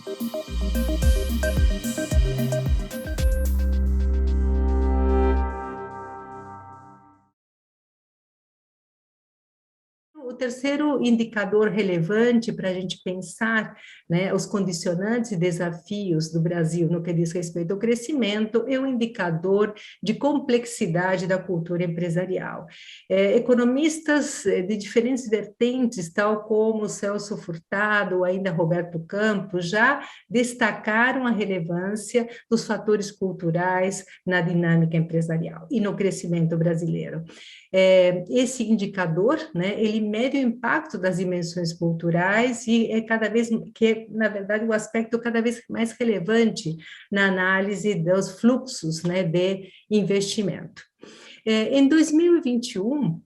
O terceiro indicador relevante para a gente pensar, né, os condicionantes e desafios do Brasil no que diz respeito ao crescimento é o indicador de complexidade da cultura empresarial. Economistas de diferentes vertentes, tal como Celso Furtado ou ainda Roberto Campos, já destacaram a relevância dos fatores culturais na dinâmica empresarial e no crescimento brasileiro. Esse indicador, né, ele mede o impacto das dimensões culturais e é cada vez que é, na verdade, o aspecto cada vez mais relevante na análise dos fluxos, né, de investimento. Em 2021,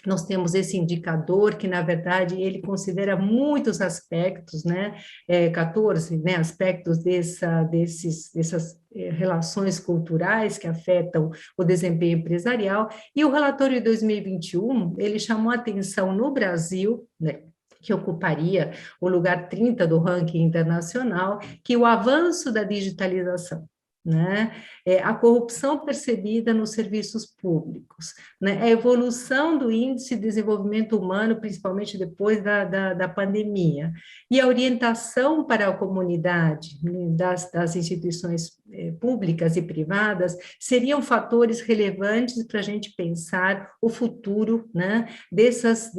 nós temos esse indicador que, na verdade, ele considera muitos aspectos, né, 14, né, aspectos dessas relações culturais que afetam o desempenho empresarial, e o relatório de 2021, ele chamou a atenção no Brasil, né, que ocuparia o lugar 30 do ranking internacional, que o avanço da digitalização, né, a corrupção percebida nos serviços públicos, né, a evolução do índice de desenvolvimento humano, principalmente depois da pandemia, e a orientação para a comunidade, né, das instituições públicas e privadas, seriam fatores relevantes para a gente pensar o futuro, né, dessas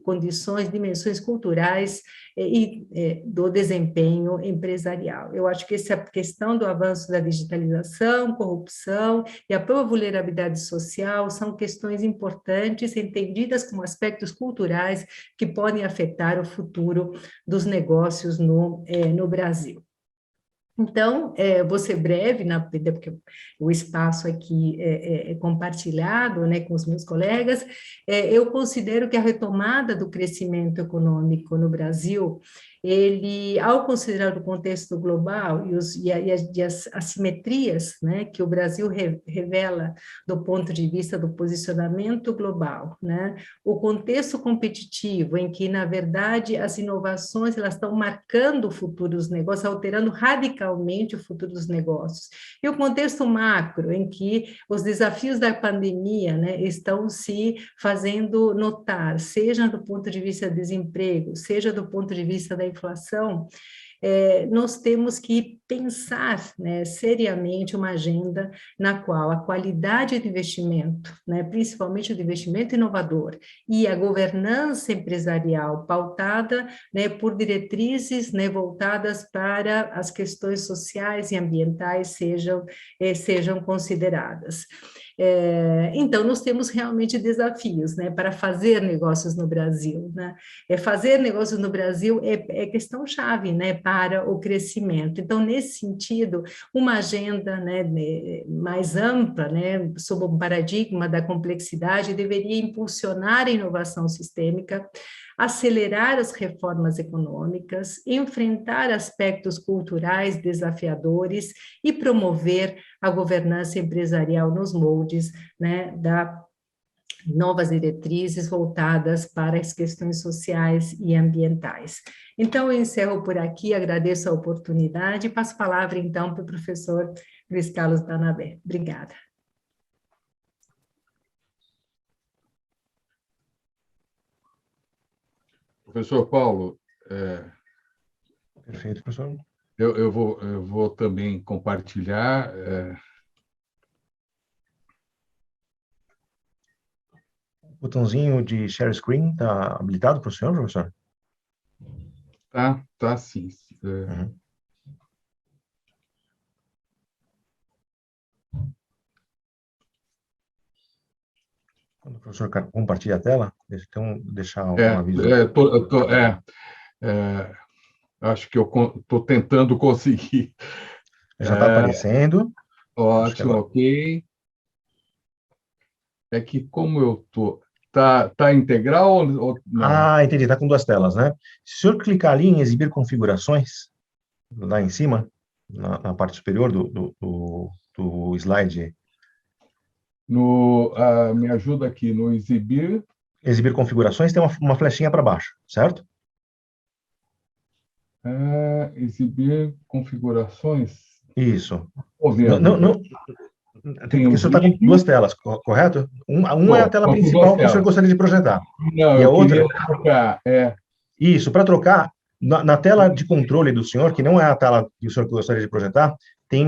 condições, dimensões culturais e do desempenho empresarial. Eu acho que essa questão do avanço da digitalização, corrupção e a própria vulnerabilidade social são questões importantes, entendidas como aspectos culturais que podem afetar o futuro dos negócios no Brasil. Então, vou ser breve, porque o espaço aqui é compartilhado, né, com os meus colegas. Eu considero que a retomada do crescimento econômico no Brasil, ele, ao considerar o contexto global e as assimetrias, né, que o Brasil revela do ponto de vista do posicionamento global, né, o contexto competitivo em que, na verdade, as inovações elas estão marcando o futuro dos negócios, alterando radicalmente o futuro dos negócios. E o contexto macro, em que os desafios da pandemia, né, estão se fazendo notar, seja do ponto de vista do desemprego, seja do ponto de vista da inflação, nós temos que pensar, né, seriamente uma agenda na qual a qualidade do investimento, né, principalmente do investimento inovador, e a governança empresarial pautada, né, por diretrizes, né, voltadas para as questões sociais e ambientais sejam consideradas. Então, nós temos realmente desafios, né, para fazer negócios no Brasil, né? Fazer negócios no Brasil é questão-chave, né, para o crescimento. Então, nesse sentido, uma agenda, né, mais ampla, né, sob o paradigma da complexidade, deveria impulsionar a inovação sistêmica, acelerar as reformas econômicas, enfrentar aspectos culturais desafiadores e promover a governança empresarial nos moldes, né, da novas diretrizes voltadas para as questões sociais e ambientais. Então, eu encerro por aqui, agradeço a oportunidade e passo a palavra, então, para o professor Luiz Carlos Barnabé. Obrigada. Professor Paulo, Perfeito, professor. eu vou também compartilhar. O botãozinho de share screen está habilitado para o senhor, professor? Tá sim. Uhum. Quando o professor compartilha a tela, então deixar um aviso. Acho que eu estou tentando conseguir. Já está aparecendo. Ótimo, ok. É que como eu estou... Tá integral ou não? Ah, entendi. Está com duas telas, né? Se o senhor clicar ali em exibir configurações, lá em cima, na parte superior do slide. Me ajuda aqui no exibir. Exibir configurações, tem uma flechinha para baixo, certo? Exibir configurações. Isso. Estou vendo. Não, Tem porque um o senhor está com vídeo. duas telas, correto? Uma é a tela Estou com duas principal que o senhor telas. gostaria de projetar. Não, E a eu queria outra, trocar. isso, para trocar, na tela de controle do senhor, que não é a tela que o senhor gostaria de projetar, tem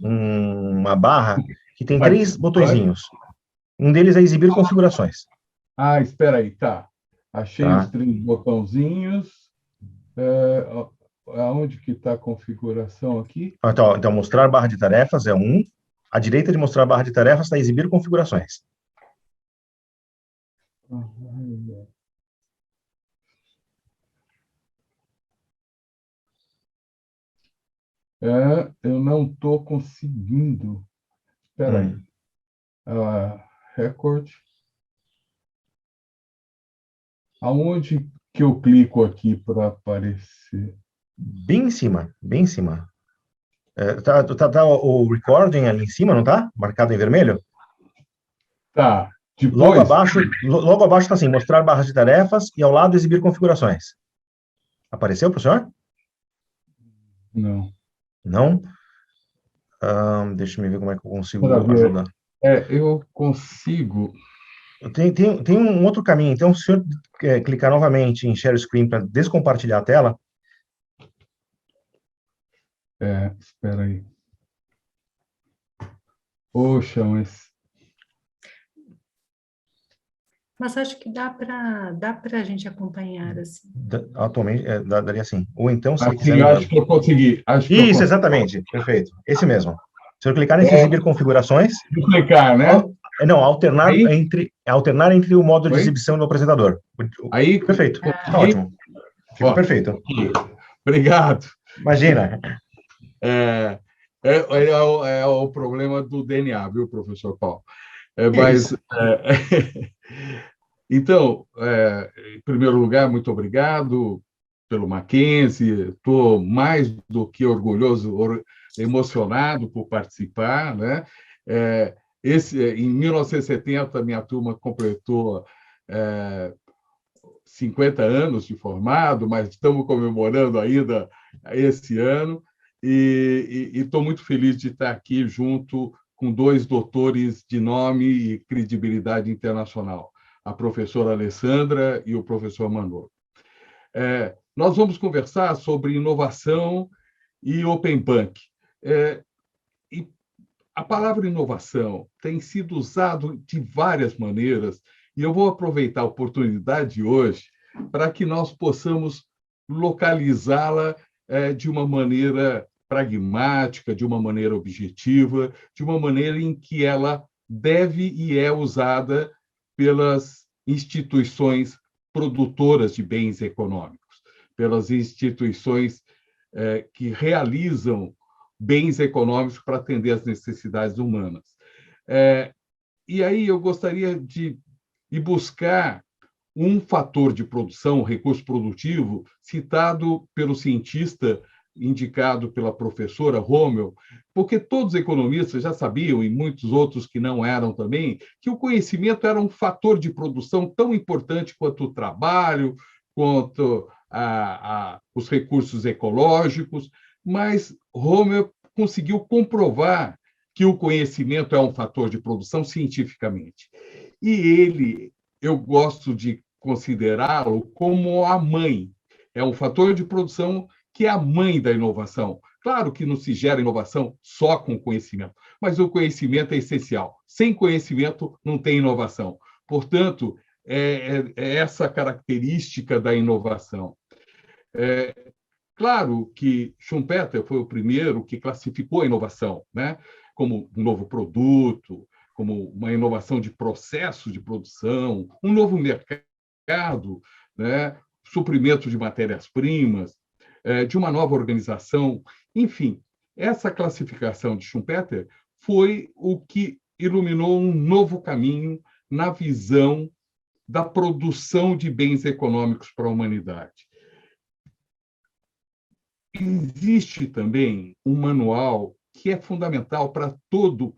uma barra que tem três Participantes. botõezinhos. Um deles é exibir configurações. Espera aí, tá. Achei os Tá? 3 botãozinhos. É, aonde que está a configuração aqui? Então, mostrar barra de tarefas é um. À direita de mostrar barra de tarefas está exibir configurações. Eu não estou conseguindo. Espera aí. Record. Aonde que eu clico aqui para aparecer? Bem em cima, bem em cima. Tá o recording ali em cima, não tá? Marcado em vermelho? Tá. Logo Depois. abaixo, logo abaixo está assim, mostrar barras de tarefas e ao lado exibir configurações. Apareceu, professor? Não. Não? Deixa eu ver como é que eu Para consigo ver. ajudar. Eu consigo. Tem um outro caminho. Então, se o senhor clicar novamente em Share Screen para descompartilhar a tela, Espera aí. Poxa, mas. Mas acho que dá para a gente acompanhar assim. atualmente, daria assim. Ou então, se ele quiser Aqui, me acho mandar. que eu consegui. Acho que eu Isso, consegui. exatamente. Perfeito. Esse mesmo. Se eu clicar nesse exibir configurações, Vou clicar, né? não, alternar Aí, entre o modo de oi? exibição do apresentador. Aí, Perfeito. Está consegui. ótimo. Ficou Ó, perfeito. obrigado. Imagina. É, é o problema do DNA, viu, professor Paulo? Que é isso? Então, em primeiro lugar, muito obrigado pelo Mackenzie. Estou mais do que orgulhoso, emocionado por participar, né? Em 1970, minha turma completou 50 anos de formado, mas estamos comemorando ainda esse ano, e estou muito feliz de estar aqui junto com 2 doutores de nome e credibilidade internacional, a professora Alessandra e o professor Manolo. Nós vamos conversar sobre inovação e Open Bank. E a palavra inovação tem sido usada de várias maneiras, e eu vou aproveitar a oportunidade de hoje para que nós possamos localizá-la de uma maneira pragmática, de uma maneira objetiva, de uma maneira em que ela deve e é usada pelas instituições produtoras de bens econômicos, pelas instituições que realizam bens econômicos para atender às necessidades humanas. E aí eu gostaria de ir buscar um fator de produção, um recurso produtivo, citado pelo cientista, indicado pela professora Rommel, porque todos os economistas já sabiam, e muitos outros que não eram também, que o conhecimento era um fator de produção tão importante quanto o trabalho, quanto os recursos ecológicos, mas Rommel conseguiu comprovar que o conhecimento é um fator de produção cientificamente. E eu gosto de considerá-lo como a mãe. É um fator de produção que é a mãe da inovação. Claro que não se gera inovação só com conhecimento, mas o conhecimento é essencial. Sem conhecimento, não tem inovação. Portanto, é essa característica da inovação. Claro que Schumpeter foi o primeiro que classificou a inovação, né, como um novo produto, como uma inovação de processo de produção, um novo mercado, né, suprimento de matérias-primas, de uma nova organização. Enfim, essa classificação de Schumpeter foi o que iluminou um novo caminho na visão da produção de bens econômicos para a humanidade. Existe também um manual que é fundamental para todo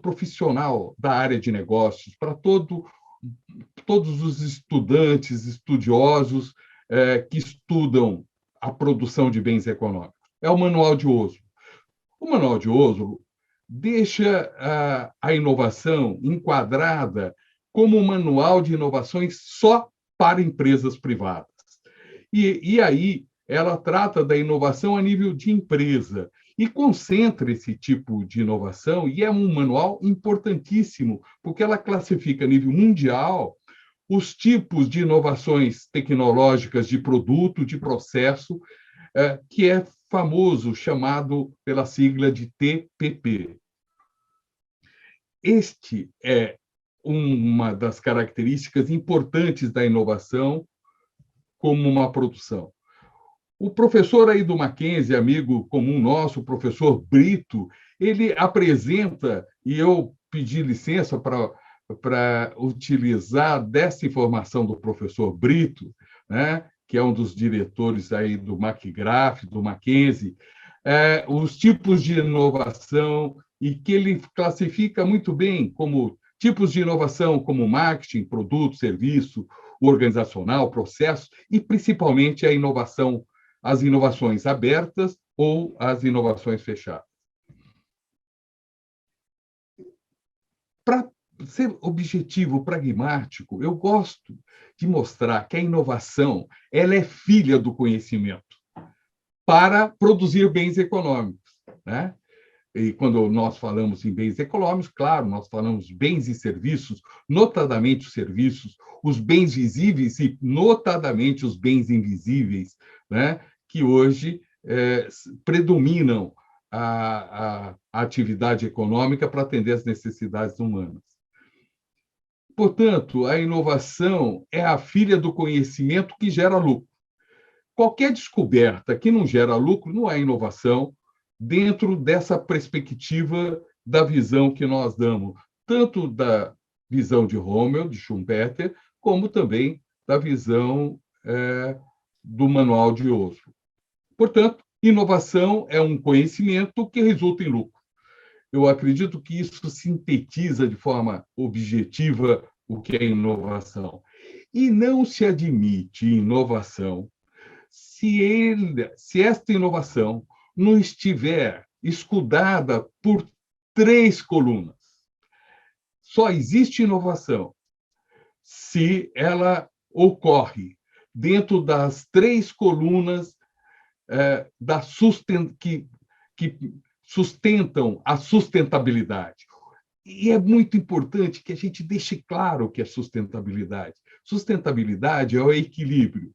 profissional da área de negócios, para todos os estudantes, estudiosos que estudam a produção de bens econômicos. É o Manual de Oslo. O Manual de Oslo deixa a inovação enquadrada como um manual de inovações só para empresas privadas. E aí ela trata da inovação a nível de empresa e concentra esse tipo de inovação, e é um manual importantíssimo, porque ela classifica a nível mundial os tipos de inovações tecnológicas de produto, de processo, que é famoso, chamado pela sigla de TPP. Este é uma das características importantes da inovação como uma produção. O professor aí do Mackenzie, amigo comum nosso, o professor Brito, ele apresenta, e eu pedi licença para utilizar dessa informação do professor Brito, né, que é um dos diretores aí do McGrath, do Mackenzie, os tipos de inovação, e que ele classifica muito bem como tipos de inovação como marketing, produto, serviço, organizacional, processo, e principalmente as inovações abertas ou as inovações fechadas. Para ser objetivo, pragmático, eu gosto de mostrar que a inovação ela é filha do conhecimento para produzir bens econômicos, né? E quando nós falamos em bens econômicos, claro, nós falamos bens e serviços, notadamente os serviços, os bens visíveis e notadamente os bens invisíveis, né? Que hoje predominam a atividade econômica para atender às necessidades humanas. Portanto, a inovação é a filha do conhecimento que gera lucro. Qualquer descoberta que não gera lucro não é inovação, dentro dessa perspectiva da visão que nós damos, tanto da visão de Rommel, de Schumpeter, como também da visão do Manual de Oslo. Portanto, inovação é um conhecimento que resulta em lucro. Eu acredito que isso sintetiza de forma objetiva o que é inovação. E não se admite inovação se esta inovação não estiver escudada por 3 colunas. Só existe inovação se ela ocorre dentro das 3 colunas que sustentam a sustentabilidade. E é muito importante que a gente deixe claro o que é sustentabilidade. Sustentabilidade é o equilíbrio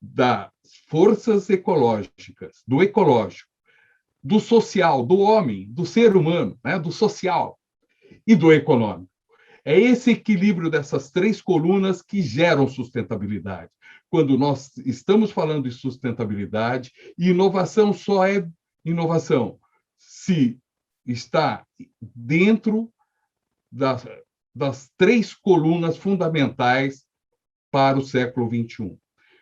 das forças ecológicas, do ecológico, do social, do homem, do ser humano, né, do social e do econômico. É esse equilíbrio dessas 3 colunas que geram sustentabilidade. Quando nós estamos falando de sustentabilidade, inovação só é inovação se está dentro das 3 colunas fundamentais para o século XXI.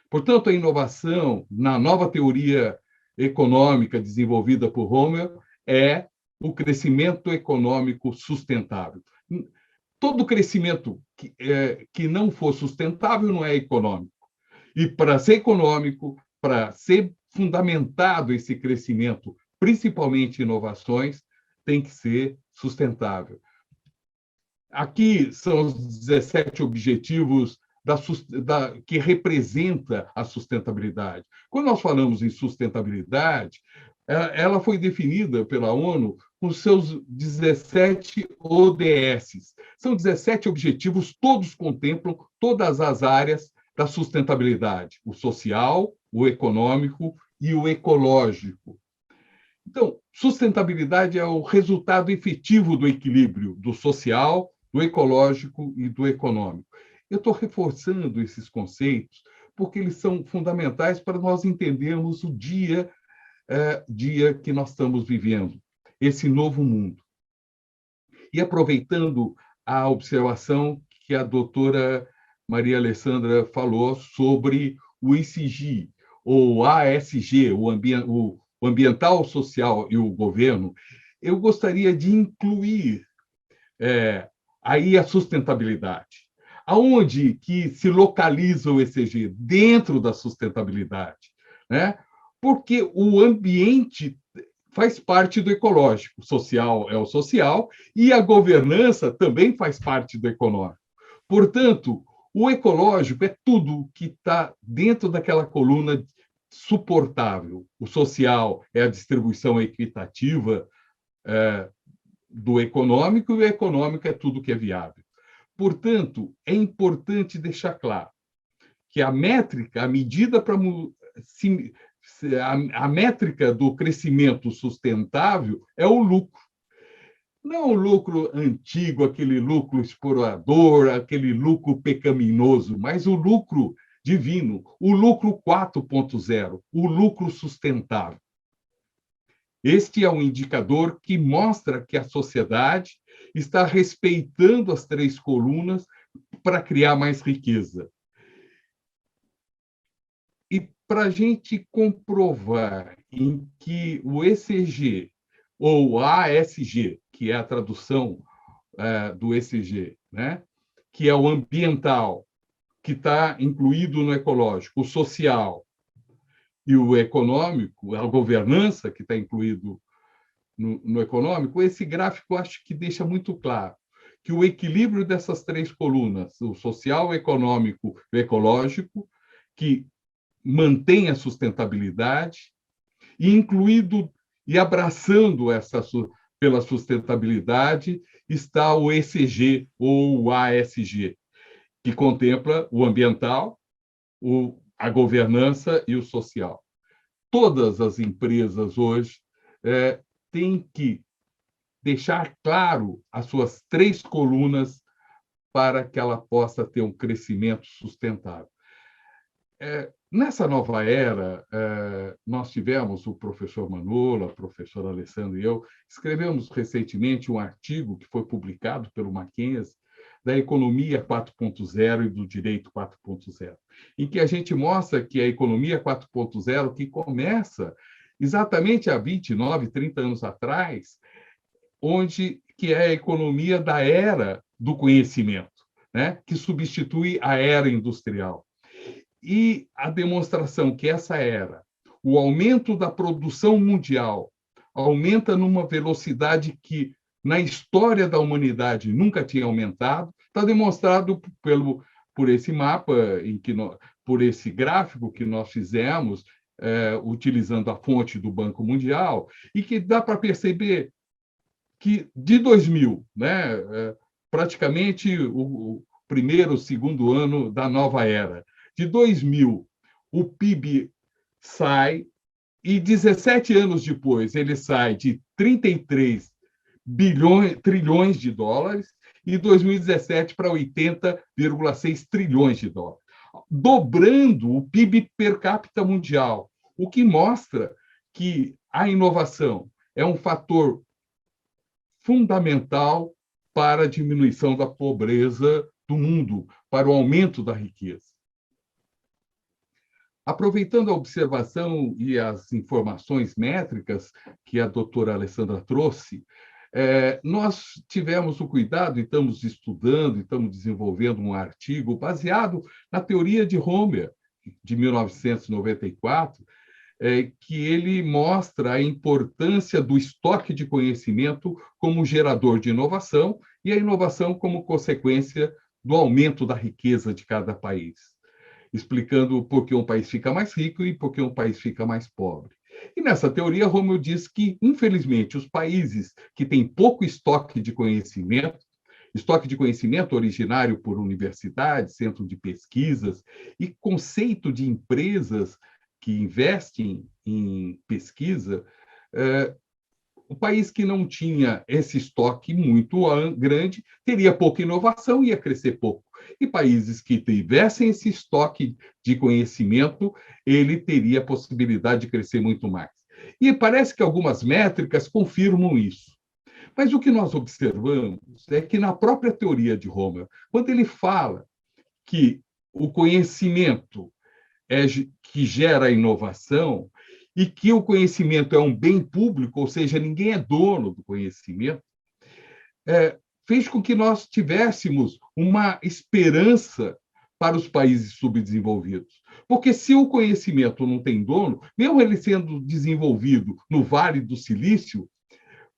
Portanto, a inovação, na nova teoria econômica desenvolvida por Rommel, é o crescimento econômico sustentável. Todo crescimento que não for sustentável não é econômico. E para ser econômico, para ser fundamentado esse crescimento, principalmente inovações, tem que ser sustentável. Aqui são os 17 objetivos que representa a sustentabilidade. Quando nós falamos em sustentabilidade, ela foi definida pela ONU com seus 17 ODS. São 17 objetivos, todos contemplam todas as áreas da sustentabilidade: o social, o econômico e o ecológico. Então, sustentabilidade é o resultado efetivo do equilíbrio do social, do ecológico e do econômico. Eu estou reforçando esses conceitos porque eles são fundamentais para nós entendermos o dia que nós estamos vivendo, esse novo mundo. E aproveitando a observação que a doutora Maria Alessandra falou sobre o ESG, ou ASG, o ambiental, social e o governo, eu gostaria de incluir aí a sustentabilidade. aonde que se localiza o ESG? Dentro da sustentabilidade, né? Porque o ambiente faz parte do ecológico, o social é o social, e a governança também faz parte do econômico. Portanto, o ecológico é tudo que está dentro daquela coluna suportável. O social é a distribuição equitativa do econômico, e o econômico é tudo que é viável. Portanto, é importante deixar claro que a métrica, a medida para a métrica do crescimento sustentável é o lucro. Não o lucro antigo, aquele lucro explorador, aquele lucro pecaminoso, mas o lucro divino, o lucro 4.0, o lucro sustentável. Este é um indicador que mostra que a sociedade está respeitando as 3 colunas para criar mais riqueza. E para a gente comprovar em que o ESG, ou ASG, que é a tradução do ESG, né? Que é o ambiental, que está incluído no ecológico, o social e o econômico, a governança, que está incluído no econômico, esse gráfico acho que deixa muito claro que o equilíbrio dessas 3 colunas, o social, o econômico e o ecológico, que mantém a sustentabilidade, e incluído e abraçando pela sustentabilidade está o ESG ou o ASG, que contempla o ambiental, a governança e o social. Todas as empresas hoje têm que deixar claro as suas 3 colunas para que ela possa ter um crescimento sustentável. Nessa nova era, nós tivemos o professor Manola, a professora Alessandra e eu, escrevemos recentemente um artigo que foi publicado pelo Mackenzie, da economia 4.0 e do direito 4.0, em que a gente mostra que a economia 4.0, que começa exatamente há 29, 30 anos atrás, que é a economia da era do conhecimento, né? Que substitui a era industrial. E a demonstração que essa era, o aumento da produção mundial, aumenta numa velocidade que, na história da humanidade, nunca tinha aumentado, está demonstrado por esse mapa, por esse gráfico que nós fizemos, utilizando a fonte do Banco Mundial, e que dá para perceber que, de 2000, né, praticamente o primeiro, segundo ano da nova era, de 2000, o PIB sai, e 17 anos depois ele sai de 33 trilhões de dólares, e 2017 para 80,6 trilhões de dólares, dobrando o PIB per capita mundial, o que mostra que a inovação é um fator fundamental para a diminuição da pobreza do mundo, para o aumento da riqueza. Aproveitando a observação e as informações métricas que a doutora Alessandra trouxe, nós tivemos o cuidado, e estamos estudando, e estamos desenvolvendo um artigo baseado na teoria de Homer, de 1994, que ele mostra a importância do estoque de conhecimento como gerador de inovação, e a inovação como consequência do aumento da riqueza de cada país, explicando por que um país fica mais rico e por que um país fica mais pobre. E nessa teoria, Rommel diz que, infelizmente, os países que têm pouco estoque de conhecimento originário por universidades, centro de pesquisas e conceito de empresas que investem em pesquisa, o país que não tinha esse estoque muito grande teria pouca inovação e ia crescer pouco. E países que tivessem esse estoque de conhecimento, ele teria a possibilidade de crescer muito mais. E parece que algumas métricas confirmam isso. Mas o que nós observamos é que, na própria teoria de Homer, quando ele fala que o conhecimento que gera a inovação, e que o conhecimento é um bem público, ou seja, ninguém é dono do conhecimento, fez com que nós tivéssemos uma esperança para os países subdesenvolvidos. Porque se o conhecimento não tem dono, mesmo ele sendo desenvolvido no Vale do Silício,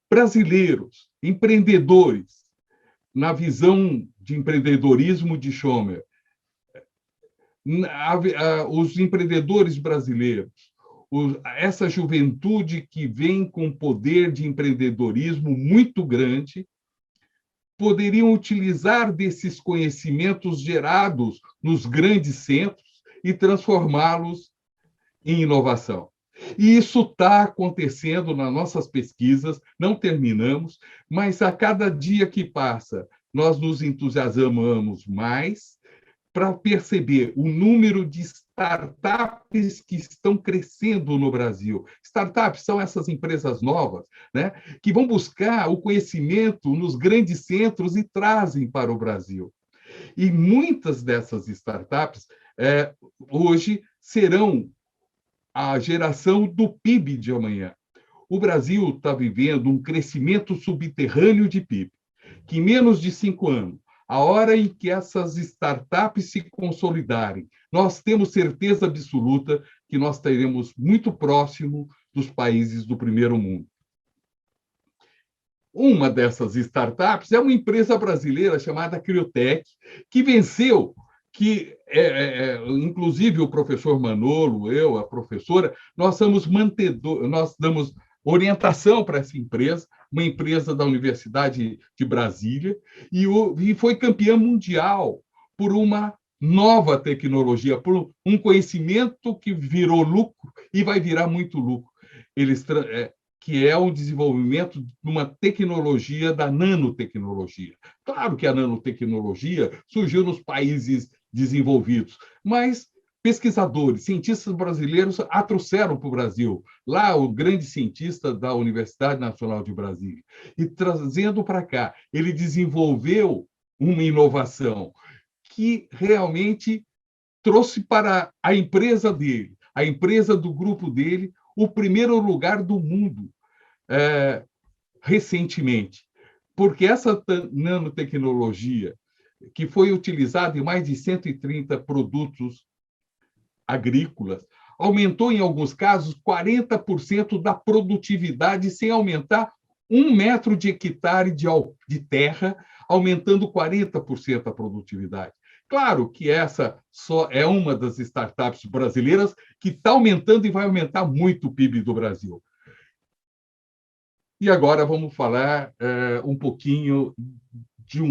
brasileiros, empreendedores, na visão de empreendedorismo de Schomer, os empreendedores brasileiros, essa juventude que vem com poder de empreendedorismo muito grande, poderiam utilizar desses conhecimentos gerados nos grandes centros e transformá-los em inovação. E isso está acontecendo nas nossas pesquisas, não terminamos, mas a cada dia que passa, nós nos entusiasmamos mais para perceber o número de startups que estão crescendo no Brasil. Startups são essas empresas novas, né, que vão buscar o conhecimento nos grandes centros e trazem para o Brasil. E muitas dessas startups hoje serão a geração do PIB de amanhã. O Brasil está vivendo um crescimento subterrâneo de PIB, que em menos de 5 anos, a hora em que essas startups se consolidarem, nós temos certeza absoluta que nós estaremos muito próximo dos países do primeiro mundo. Uma dessas startups é uma empresa brasileira chamada Criotech, que venceu, inclusive o professor Manolo, eu, a professora, nós damos orientação para essa empresa, uma empresa da Universidade de Brasília, e foi campeã mundial por uma nova tecnologia, por um conhecimento que virou lucro e vai virar muito lucro, que é o desenvolvimento de uma tecnologia da nanotecnologia. Claro que a nanotecnologia surgiu nos países desenvolvidos, mas pesquisadores, cientistas brasileiros a trouxeram para o Brasil. Lá, o grande cientista da Universidade Nacional de Brasília. E trazendo para cá, ele desenvolveu uma inovação que realmente trouxe para a empresa dele, a empresa do grupo dele, o primeiro lugar do mundo recentemente. Porque essa nanotecnologia, que foi utilizada em mais de 130 produtos agrícolas, aumentou, em alguns casos, 40% da produtividade, sem aumentar 1 metro de hectare de terra, aumentando 40% a produtividade. Claro que essa só é uma das startups brasileiras que está aumentando e vai aumentar muito o PIB do Brasil. E agora vamos falar um pouquinho de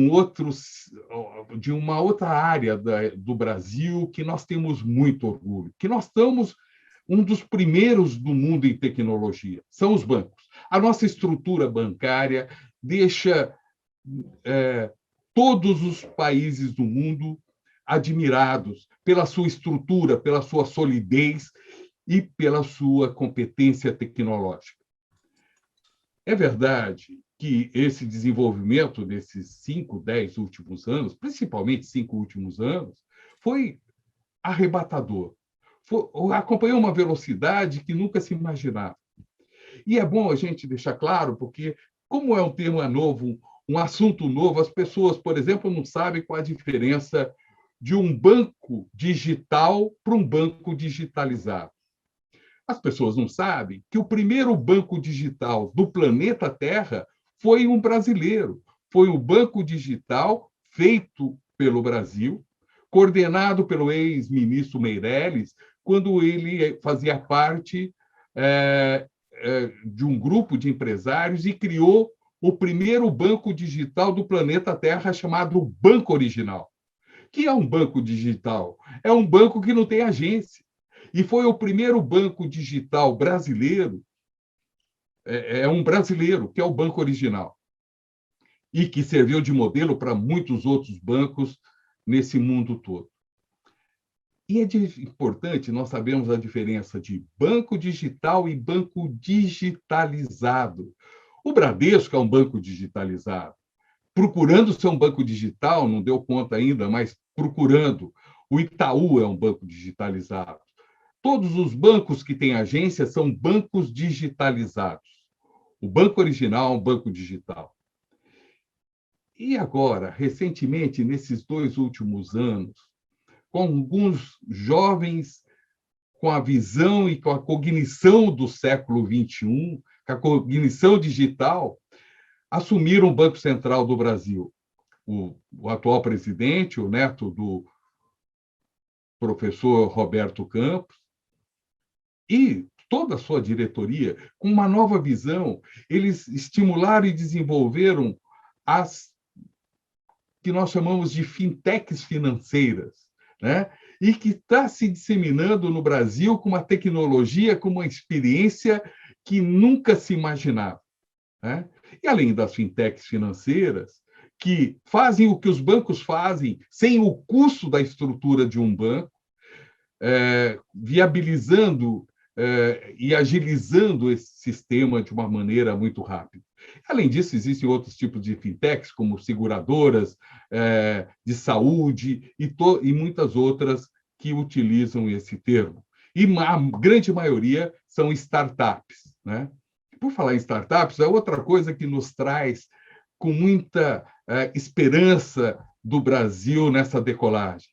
uma outra área do Brasil que nós temos muito orgulho, que nós estamos um dos primeiros do mundo em tecnologia, são os bancos. A nossa estrutura bancária deixa todos os países do mundo admirados pela sua estrutura, pela sua solidez e pela sua competência tecnológica. É verdade que esse desenvolvimento desses 5, 10 últimos anos, principalmente 5 últimos anos, foi arrebatador. Acompanhou uma velocidade que nunca se imaginava. E é bom a gente deixar claro, porque, como é um tema novo, um assunto novo, as pessoas, por exemplo, não sabem qual a diferença de um banco digital para um banco digitalizado. As pessoas não sabem que o primeiro banco digital do planeta Terra foi um brasileiro. Foi um banco digital feito pelo Brasil, coordenado pelo ex-ministro Meirelles, quando ele fazia parte de um grupo de empresários e criou o primeiro banco digital do planeta Terra, chamado Banco Original. O que é um banco digital? É um banco que não tem agência. E foi o primeiro banco digital brasileiro, um brasileiro, que é o Banco Original, e que serviu de modelo para muitos outros bancos nesse mundo todo. E é importante nós sabermos a diferença de banco digital e banco digitalizado. O Bradesco é um banco digitalizado, procurando ser um banco digital, não deu conta ainda, mas procurando. O Itaú é um banco digitalizado. Todos os bancos que têm agência são bancos digitalizados. O Banco Original é um banco digital. E agora, recentemente, nesses 2 últimos anos, com alguns jovens com a visão e com a cognição do século XXI, com a cognição digital, assumiram o Banco Central do Brasil. O atual presidente, o neto do professor Roberto Campos, e toda a sua diretoria, com uma nova visão, eles estimularam e desenvolveram as que nós chamamos de fintechs financeiras, né? E que está se disseminando no Brasil com uma tecnologia, com uma experiência que nunca se imaginava, né? E além das fintechs financeiras, que fazem o que os bancos fazem sem o custo da estrutura de um banco, viabilizando e agilizando esse sistema de uma maneira muito rápida. Além disso, existem outros tipos de fintechs, como seguradoras de saúde e muitas outras que utilizam esse termo. E a grande maioria são startups, né? Por falar em startups, é outra coisa que nos traz com muita esperança do Brasil nessa decolagem.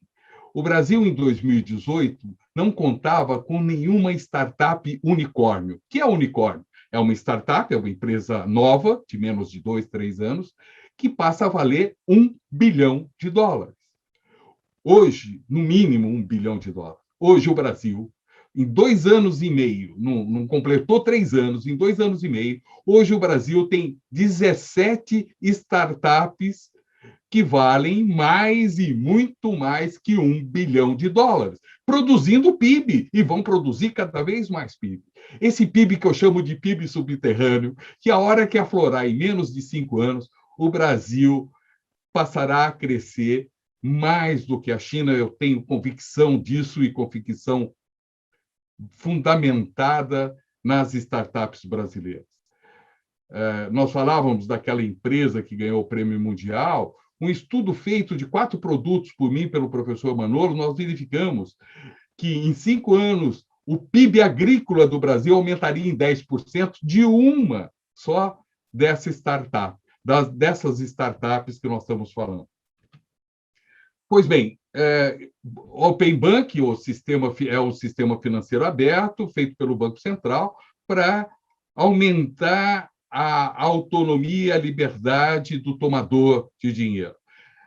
O Brasil, em 2018, não contava com nenhuma startup unicórnio. O que é unicórnio? É uma startup, é uma empresa nova, de menos de 2, 3 anos, que passa a valer $1 bilhão. Hoje, no mínimo, $1 bilhão. Hoje, o Brasil, em 2 anos e meio, não completou 3 anos, em 2 anos e meio, hoje o Brasil tem 17 startups que valem mais e muito mais que $1 bilhão, produzindo PIB, e vão produzir cada vez mais PIB. Esse PIB que eu chamo de PIB subterrâneo, que a hora que aflorar em menos de 5 anos, o Brasil passará a crescer mais do que a China. Eu tenho convicção disso e convicção fundamentada nas startups brasileiras. Nós falávamos daquela empresa que ganhou o prêmio mundial. Um estudo feito de 4 produtos por mim, pelo professor Manolo, nós verificamos que, em 5 anos, o PIB agrícola do Brasil aumentaria em 10% de uma só dessa startup, dessas startups que nós estamos falando. Pois bem, o Open Bank, é um sistema financeiro aberto, feito pelo Banco Central, para aumentar a autonomia e a liberdade do tomador de dinheiro.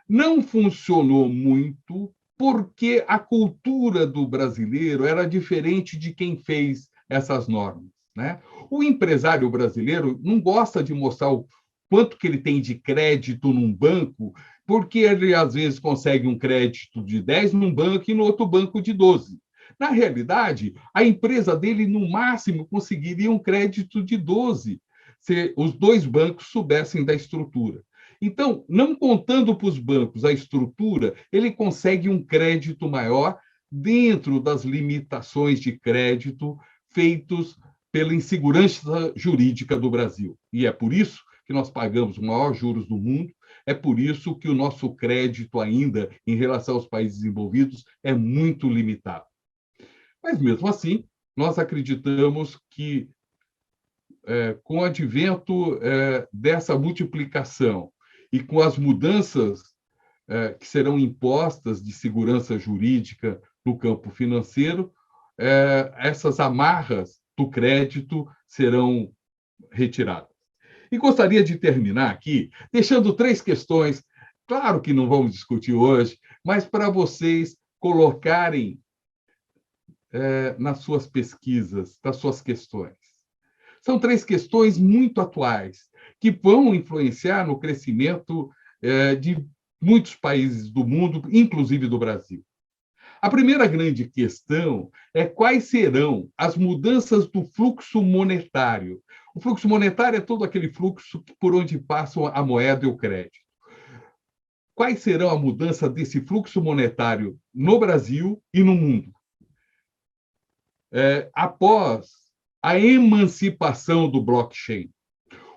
Não funcionou muito porque a cultura do brasileiro era diferente de quem fez essas normas, né? O empresário brasileiro não gosta de mostrar o quanto que ele tem de crédito num banco, porque ele, às vezes, consegue um crédito de 10 num banco e no outro banco de 12. Na realidade, a empresa dele, no máximo, conseguiria um crédito de 12, se os 2 bancos soubessem da estrutura. Então, não contando para os bancos a estrutura, ele consegue um crédito maior dentro das limitações de crédito feitos pela insegurança jurídica do Brasil. E é por isso que nós pagamos os maiores juros do mundo, é por isso que o nosso crédito ainda, em relação aos países desenvolvidos, é muito limitado. Mas, mesmo assim, nós acreditamos que, com o advento dessa multiplicação e com as mudanças que serão impostas de segurança jurídica no campo financeiro, essas amarras do crédito serão retiradas. E gostaria de terminar aqui deixando 3 questões, claro que não vamos discutir hoje, mas para vocês colocarem nas suas pesquisas, nas suas questões. São 3 questões muito atuais, que vão influenciar no crescimento de muitos países do mundo, inclusive do Brasil. A primeira grande questão é quais serão as mudanças do fluxo monetário. O fluxo monetário é todo aquele fluxo por onde passam a moeda e o crédito. Quais serão a mudança desse fluxo monetário no Brasil e no mundo? Após a emancipação do blockchain.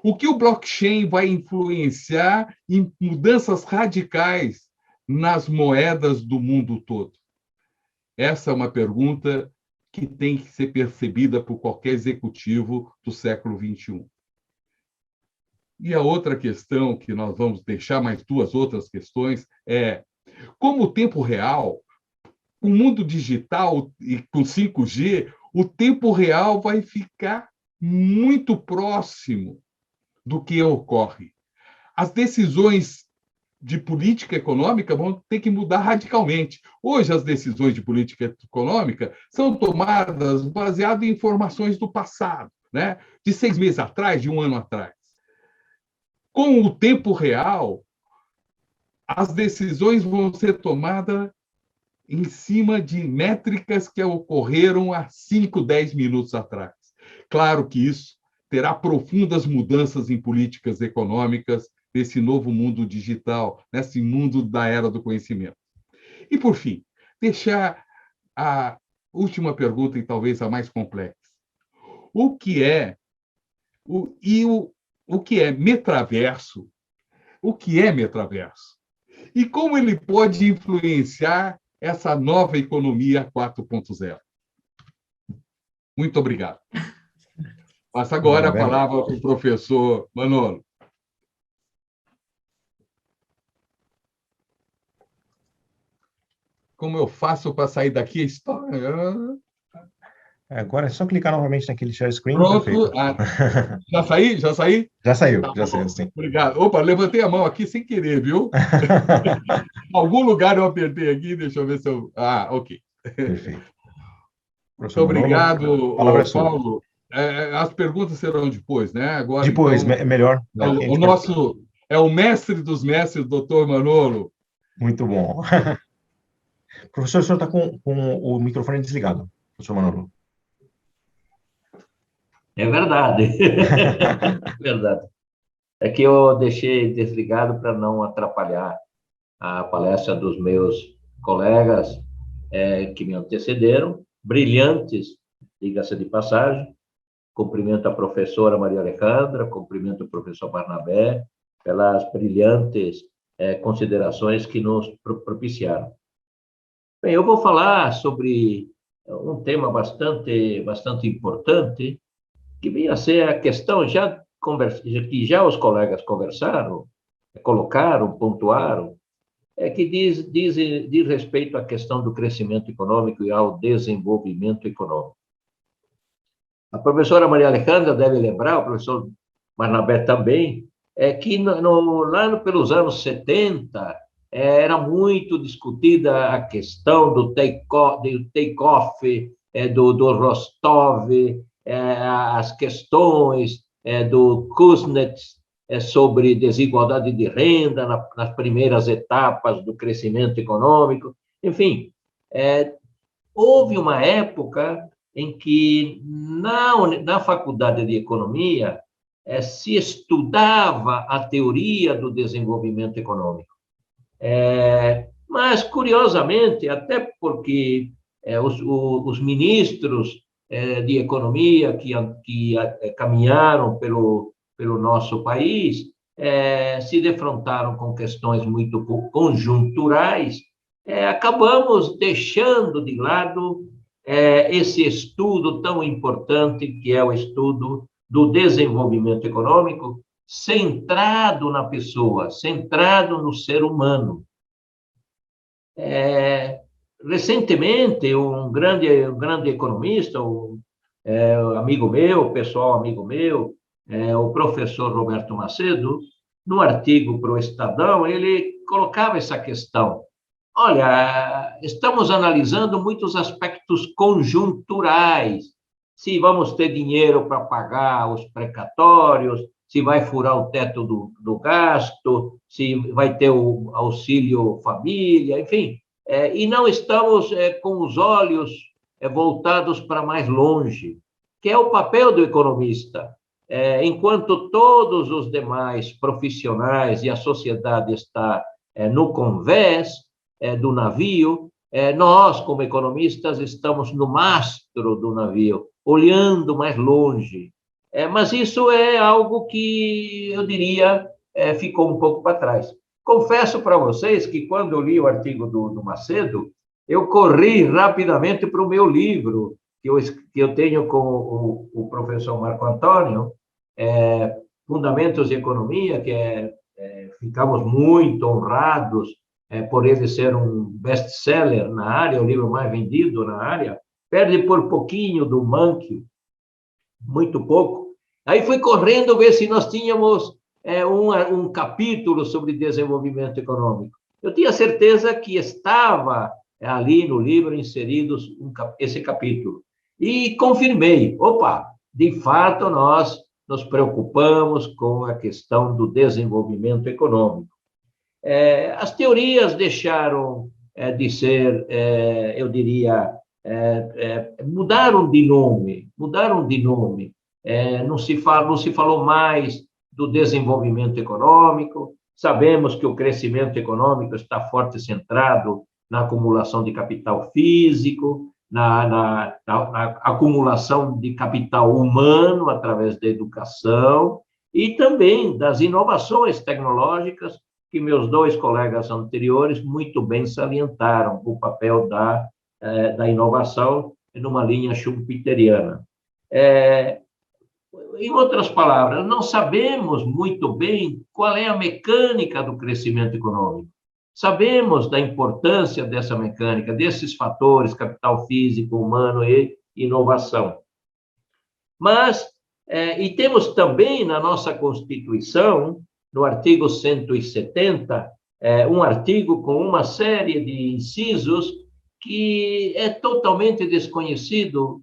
O que o blockchain vai influenciar em mudanças radicais nas moedas do mundo todo? Essa é uma pergunta que tem que ser percebida por qualquer executivo do século XXI. E a outra questão que nós vamos deixar, mais duas outras questões, é como o tempo real, o mundo digital e com 5G, o tempo real vai ficar muito próximo do que ocorre. As decisões de política econômica vão ter que mudar radicalmente. Hoje, as decisões de política econômica são tomadas baseadas em informações do passado, né? De 6 meses atrás, de 1 ano atrás. Com o tempo real, as decisões vão ser tomadas em cima de métricas que ocorreram há 5, 10 minutos atrás. Claro que isso terá profundas mudanças em políticas econômicas nesse novo mundo digital, nesse mundo da era do conhecimento. E, por fim, deixar a última pergunta e talvez a mais complexa. O que é metaverso? O que é metaverso? E como ele pode influenciar essa nova economia 4.0? Muito obrigado. Passo agora a palavra para o professor Manolo. Como eu faço para sair daqui? A história... Agora é só clicar novamente naquele share screen. Pronto. Já saí? Já saí? Já saiu, Tá, já saiu, sim. Obrigado. Opa, levantei a mão aqui sem querer, viu? Algum lugar eu apertei aqui, deixa eu ver se eu... Ok. Perfeito. Muito obrigado, Paulo. As perguntas serão depois, né? Agora, depois, então, melhor. O nosso é o mestre dos mestres, doutor Manolo. Muito bom. Professor, o senhor está com o microfone desligado, professor Manolo. É verdade. É verdade. É que eu deixei desligado para não atrapalhar a palestra dos meus colegas que me antecederam, brilhantes, diga-se de passagem. Cumprimento a professora Maria Alejandra, cumprimento o professor Barnabé, pelas brilhantes considerações que nos propiciaram. Bem, eu vou falar sobre um tema bastante importante, que vem a ser a questão que já os colegas conversaram, colocaram, pontuaram, que diz respeito à questão do crescimento econômico e ao desenvolvimento econômico. A professora Maria Alejandra deve lembrar, o professor Barnabé também, que lá pelos anos 70, era muito discutida a questão do take-off, do Rostov, as questões do Kuznets sobre desigualdade de renda nas primeiras etapas do crescimento econômico. Enfim, houve uma época em que, na faculdade de economia, se estudava a teoria do desenvolvimento econômico. Mas, curiosamente, até porque os ministros de economia que caminharam pelo nosso país se defrontaram com questões muito conjunturais, acabamos deixando de lado esse estudo tão importante que é o estudo do desenvolvimento econômico, centrado na pessoa, centrado no ser humano. Recentemente, um grande economista, amigo meu, pessoal amigo meu, o professor Roberto Macedo, no artigo para o Estadão, ele colocava essa questão. Olha, estamos analisando muitos aspectos conjunturais. Se vamos ter dinheiro para pagar os precatórios, se vai furar o teto do gasto, se vai ter o auxílio família, enfim. E não estamos com os olhos voltados para mais longe, que é o papel do economista. Enquanto todos os demais profissionais e a sociedade está no convés do navio, nós, como economistas, estamos no mastro do navio, olhando mais longe. Mas isso é algo que, eu diria, ficou um pouco para trás. Confesso para vocês que, quando eu li o artigo do Macedo, eu corri rapidamente para o meu livro, que eu tenho com o professor Marco Antônio, Fundamentos de Economia, que ficamos muito honrados por ele ser um best-seller na área, o livro mais vendido na área, perde por pouquinho do Mankiw, muito pouco. Aí fui correndo ver se nós tínhamos um capítulo sobre desenvolvimento econômico. Eu tinha certeza que estava ali no livro inseridos esse capítulo. E confirmei, opa, de fato nós nos preocupamos com a questão do desenvolvimento econômico. As teorias deixaram de ser, eu diria, mudaram de nome. Não se falou mais do desenvolvimento econômico. Sabemos que o crescimento econômico está forte centrado na acumulação de capital físico, na acumulação de capital humano através da educação e também das inovações tecnológicas, que meus dois colegas anteriores muito bem salientaram o papel da inovação numa linha schumpeteriana. Em outras palavras, não sabemos muito bem qual é a mecânica do crescimento econômico. Sabemos da importância dessa mecânica, desses fatores, capital físico, humano e inovação. Mas, e temos também na nossa Constituição, no artigo 170, um artigo com uma série de incisos que é totalmente desconhecido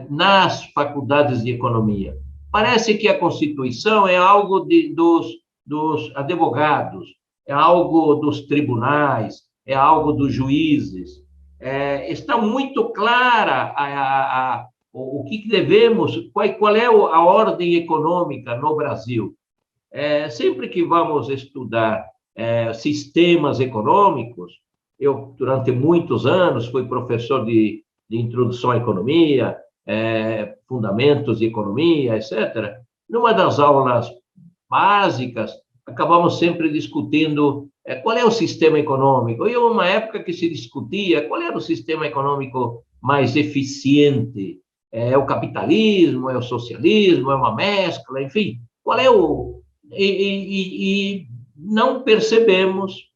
nas faculdades de economia. Parece que a Constituição é algo dos advogados, é algo dos tribunais, é algo dos juízes. Está muito clara o que devemos, qual é a ordem econômica no Brasil. Sempre que vamos estudar sistemas econômicos, eu, durante muitos anos, fui professor de introdução à economia, fundamentos de economia, etc. Numa das aulas básicas, acabamos sempre discutindo qual é o sistema econômico. E uma época que se discutia qual era o sistema econômico mais eficiente. É o capitalismo, é o socialismo, é uma mescla, enfim. Qual é o... E não percebemos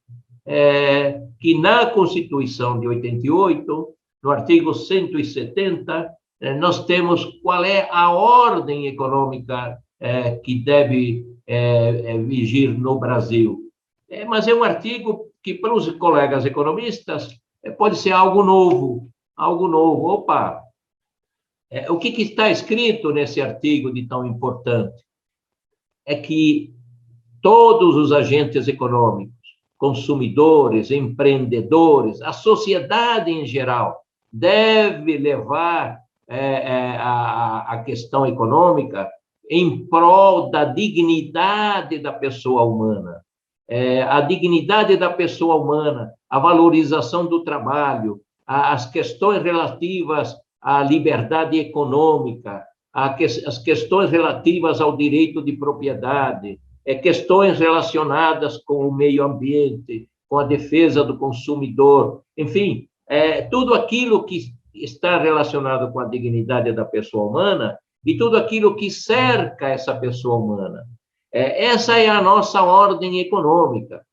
que na Constituição de 88, no artigo 170, nós temos qual é a ordem econômica que deve vigir no Brasil. Mas é um artigo que, para os colegas economistas, pode ser algo novo. Opa! O que está escrito nesse artigo de tão importante? É que todos os agentes econômicos, consumidores, empreendedores, a sociedade em geral, deve levar a questão econômica em prol da dignidade da pessoa humana. A dignidade da pessoa humana, a valorização do trabalho, as questões relativas à liberdade econômica, as questões relativas ao direito de propriedade, questões relacionadas com o meio ambiente, com a defesa do consumidor, enfim, tudo aquilo que está relacionado com a dignidade da pessoa humana e tudo aquilo que cerca essa pessoa humana. Essa é a nossa ordem econômica.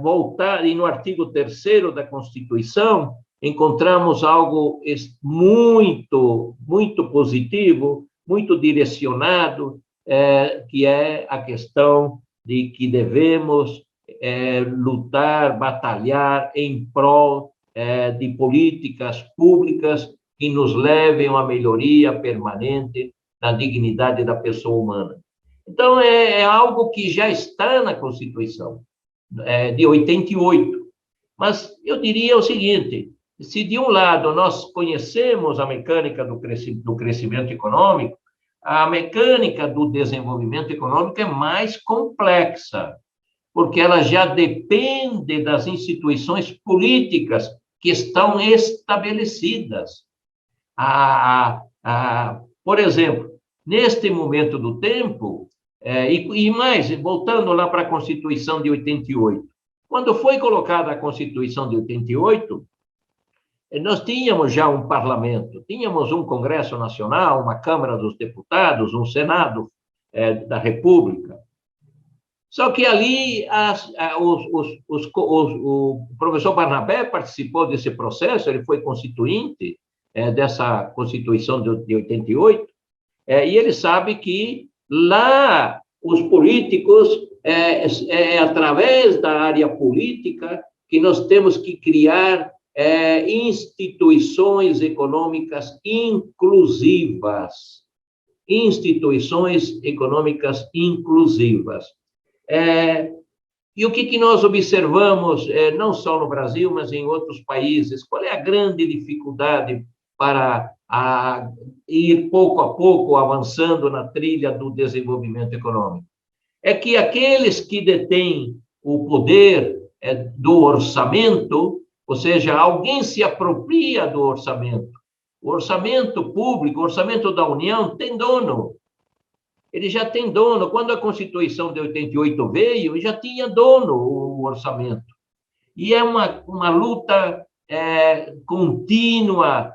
Voltar, e no artigo 3º da Constituição, encontramos algo muito, muito positivo, muito direcionado, que é a questão de que devemos lutar, batalhar em prol de políticas públicas que nos levem a uma melhoria permanente na dignidade da pessoa humana. Então, é algo que já está na Constituição de 88. Mas eu diria o seguinte: se de um lado nós conhecemos a mecânica do crescimento econômico, a mecânica do desenvolvimento econômico é mais complexa, porque ela já depende das instituições políticas que estão estabelecidas. Por exemplo, neste momento do tempo, e mais, voltando lá para a Constituição de 88, quando foi colocada a Constituição de 88, nós tínhamos já um parlamento, tínhamos um Congresso Nacional, uma Câmara dos Deputados, um Senado da República. Só que ali o professor Barnabé participou desse processo, ele foi constituinte dessa Constituição de 88, e ele sabe que lá os políticos, através da área política, que nós temos que criar instituições econômicas inclusivas. Instituições econômicas inclusivas. E o que nós observamos, não só no Brasil, mas em outros países? Qual é a grande dificuldade para ir pouco a pouco avançando na trilha do desenvolvimento econômico? É que aqueles que detêm o poder do orçamento, ou seja, alguém se apropria do orçamento. O orçamento público, o orçamento da União tem dono. Ele já tem dono. Quando a Constituição de 88 veio, já tinha dono o orçamento. E é uma luta contínua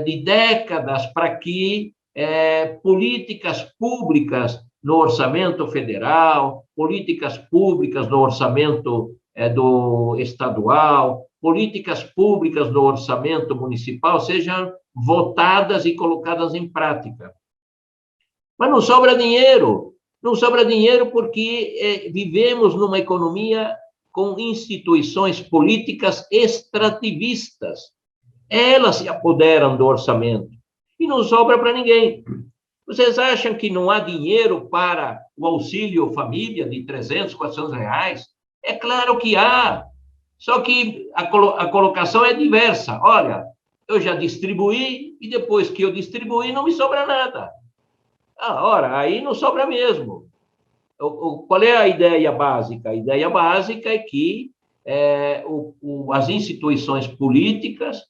de décadas para que políticas públicas no orçamento federal, políticas públicas no orçamento do estadual, políticas públicas no orçamento municipal sejam votadas e colocadas em prática. Mas não sobra dinheiro. Não sobra dinheiro porque vivemos numa economia com instituições políticas extrativistas. Elas se apoderam do orçamento e não sobra para ninguém. Vocês acham que não há dinheiro para o auxílio família de 300, 400 reais? É claro que há. Só que a colocação é diversa. Olha, eu já distribuí e depois que eu distribuí não me sobra nada. Ora, aí não sobra mesmo. Qual é a ideia básica? A ideia básica é que as instituições políticas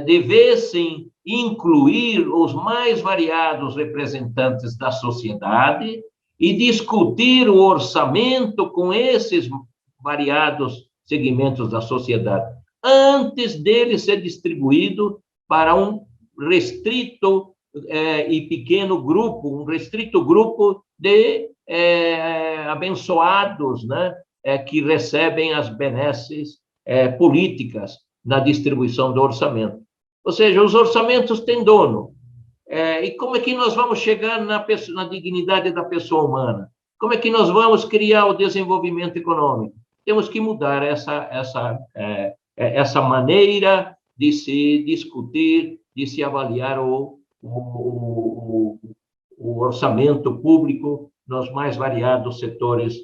devessem incluir os mais variados representantes da sociedade e discutir o orçamento com esses variados segmentos da sociedade, antes dele ser distribuído para um restrito e pequeno grupo, um restrito grupo de abençoados, né, que recebem as benesses políticas na distribuição do orçamento. Ou seja, os orçamentos têm dono. E como é que nós vamos chegar na dignidade da pessoa humana? Como é que nós vamos criar o desenvolvimento econômico? Temos que mudar essa maneira de se discutir, de se avaliar o orçamento público nos mais variados setores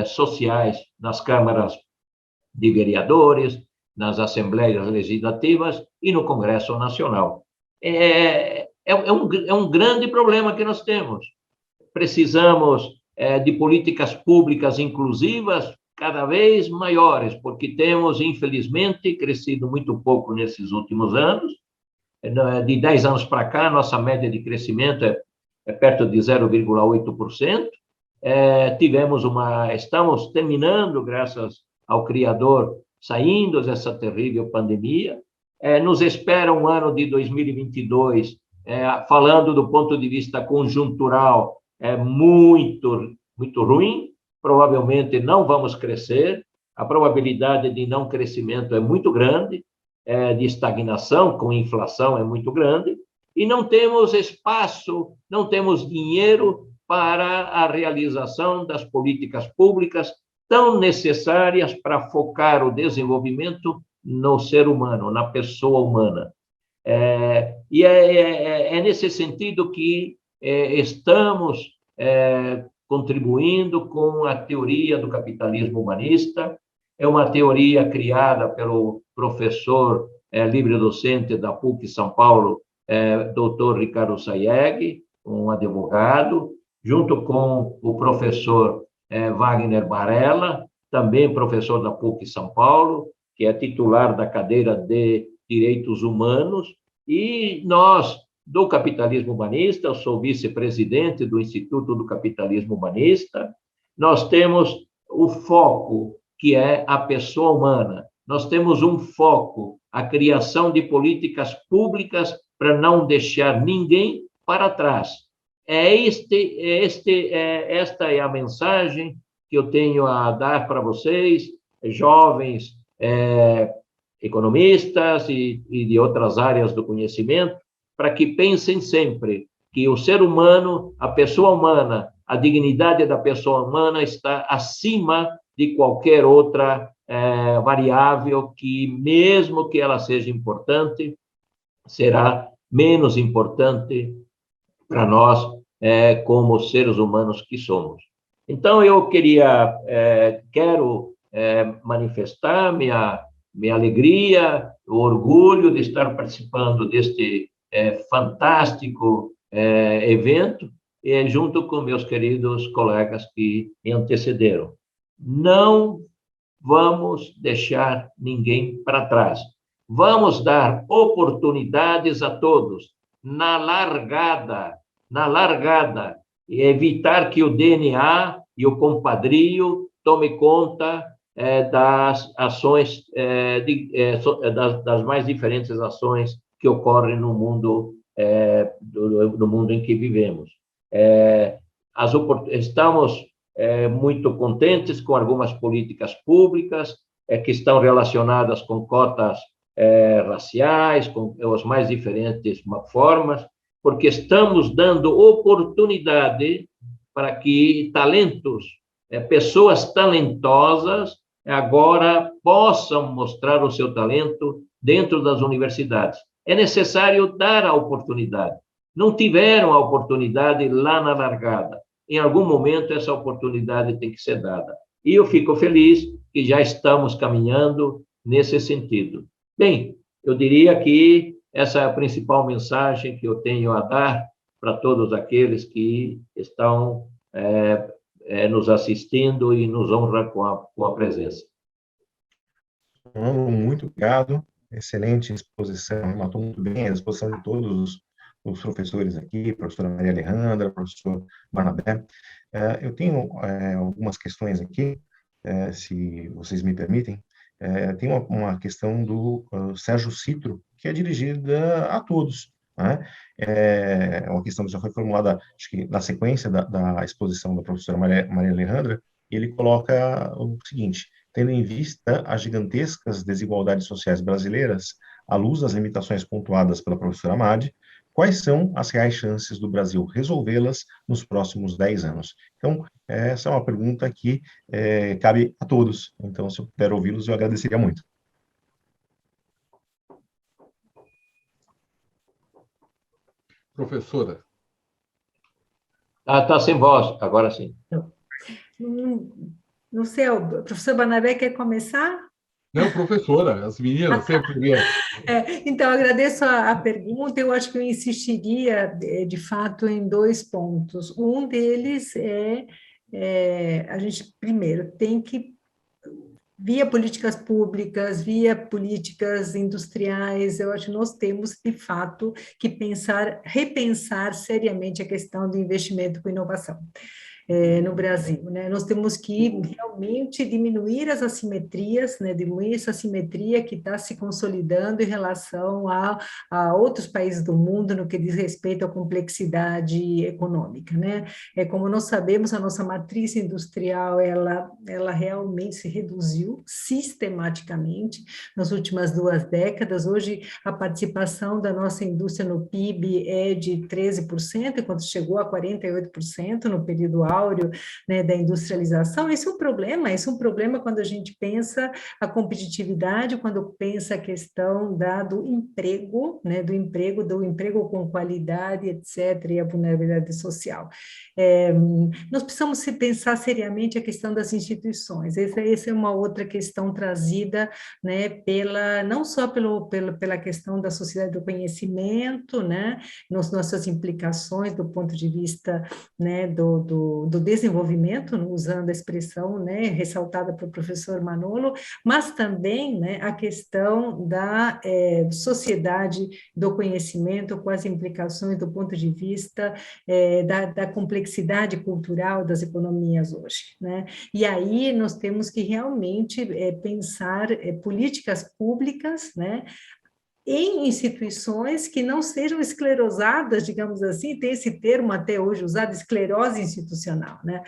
sociais, nas câmaras de vereadores, nas assembleias legislativas e no Congresso Nacional. É um grande problema que nós temos. Precisamos de políticas públicas inclusivas cada vez maiores, porque temos, infelizmente, crescido muito pouco nesses últimos anos. De 10 anos para cá, nossa média de crescimento é perto de 0,8%. Estamos terminando, graças ao Criador, saindo dessa terrível pandemia. Nos espera um ano de 2022, falando do ponto de vista conjuntural, muito, muito ruim. Provavelmente não vamos crescer, a probabilidade de não crescimento é muito grande, de estagnação com inflação é muito grande, e não temos espaço, não temos dinheiro para a realização das políticas públicas tão necessárias para focar o desenvolvimento no ser humano, na pessoa humana. E é nesse sentido que estamos contribuindo com a teoria do capitalismo humanista. É uma teoria criada pelo professor livre-docente da PUC São Paulo, Dr. Ricardo Sayegh, um advogado, junto com o professor Wagner Barella, também professor da PUC São Paulo, que é titular da cadeira de Direitos Humanos, e nós, do Capitalismo Humanista, eu sou vice-presidente do Instituto do Capitalismo Humanista, nós temos o foco, que é a pessoa humana. Nós temos um foco, a criação de políticas públicas para não deixar ninguém para trás. Esta é a mensagem que eu tenho a dar para vocês, jovens economistas e de outras áreas do conhecimento, para que pensem sempre que o ser humano, a pessoa humana, a dignidade da pessoa humana está acima de qualquer outra variável que, mesmo que ela seja importante, será menos importante para nós como seres humanos que somos. Então, eu quero manifestar minha alegria, o orgulho de estar participando deste fantástico evento, junto com meus queridos colegas que me antecederam. Não vamos deixar ninguém para trás. Vamos dar oportunidades a todos, na largada, e evitar que o DNA e o compadrio tome conta das ações, das mais diferentes ações que ocorrem no mundo, no mundo em que vivemos. Estamos muito contentes com algumas políticas públicas que estão relacionadas com cotas raciais, com as mais diferentes formas, porque estamos dando oportunidade para que talentos, pessoas talentosas, agora possam mostrar o seu talento dentro das universidades. É necessário dar a oportunidade. Não tiveram a oportunidade lá na largada. Em algum momento, essa oportunidade tem que ser dada. E eu fico feliz que já estamos caminhando nesse sentido. Bem, eu diria que essa é a principal mensagem que eu tenho a dar para todos aqueles que estão nos assistindo e nos honram com a presença. Muito obrigado. Excelente exposição. Matou muito bem a exposição de todos os professores aqui, professora Maria Alejandra, professor Barnabé. Eu tenho algumas questões aqui, se vocês me permitem. Tem uma questão do Sérgio Citro, que é dirigida a todos, né? É uma questão que já foi formulada, acho que na sequência da exposição da professora Maria Alejandra, e ele coloca o seguinte: tendo em vista as gigantescas desigualdades sociais brasileiras, à luz das limitações pontuadas pela professora Madi, quais são as reais chances do Brasil resolvê-las nos próximos 10 anos? Então, essa é uma pergunta que cabe a todos. Então, se eu puder ouvi-los, eu agradeceria muito. Professora. Está sem voz, agora sim. Não sei, o professor Barnabé quer começar? Não, professora, as meninas sempre vêm. Então, agradeço a pergunta. Eu acho que eu insistiria, de fato, em 2 pontos. Um deles a gente, primeiro, tem que, via políticas públicas, via políticas industriais, eu acho que nós temos, de fato, que repensar seriamente a questão do investimento com inovação. No Brasil, né? Nós temos que realmente diminuir as assimetrias, né? Diminuir essa assimetria que está se consolidando em relação a outros países do mundo no que diz respeito à complexidade econômica, né? Como nós sabemos, a nossa matriz industrial, ela realmente se reduziu sistematicamente nas últimas 2 décadas. Hoje, a participação da nossa indústria no PIB é de 13%, enquanto chegou a 48% no período áureo, né, da industrialização. Esse é um problema quando a gente pensa a competitividade, quando pensa a questão do emprego, né, do emprego com qualidade, etc., e a vulnerabilidade social. Nós precisamos pensar seriamente a questão das instituições. Essa é uma outra questão trazida, né, não só pela questão da sociedade do conhecimento, né, nossas implicações do ponto de vista, né, do desenvolvimento, usando a expressão, né, ressaltada pelo professor Manolo, mas também, né, a questão da sociedade do conhecimento com as implicações do ponto de vista da complexidade cultural das economias hoje, né? E aí nós temos que realmente pensar políticas públicas, né, em instituições que não sejam esclerosadas, digamos assim, tem esse termo até hoje usado, esclerose institucional, né?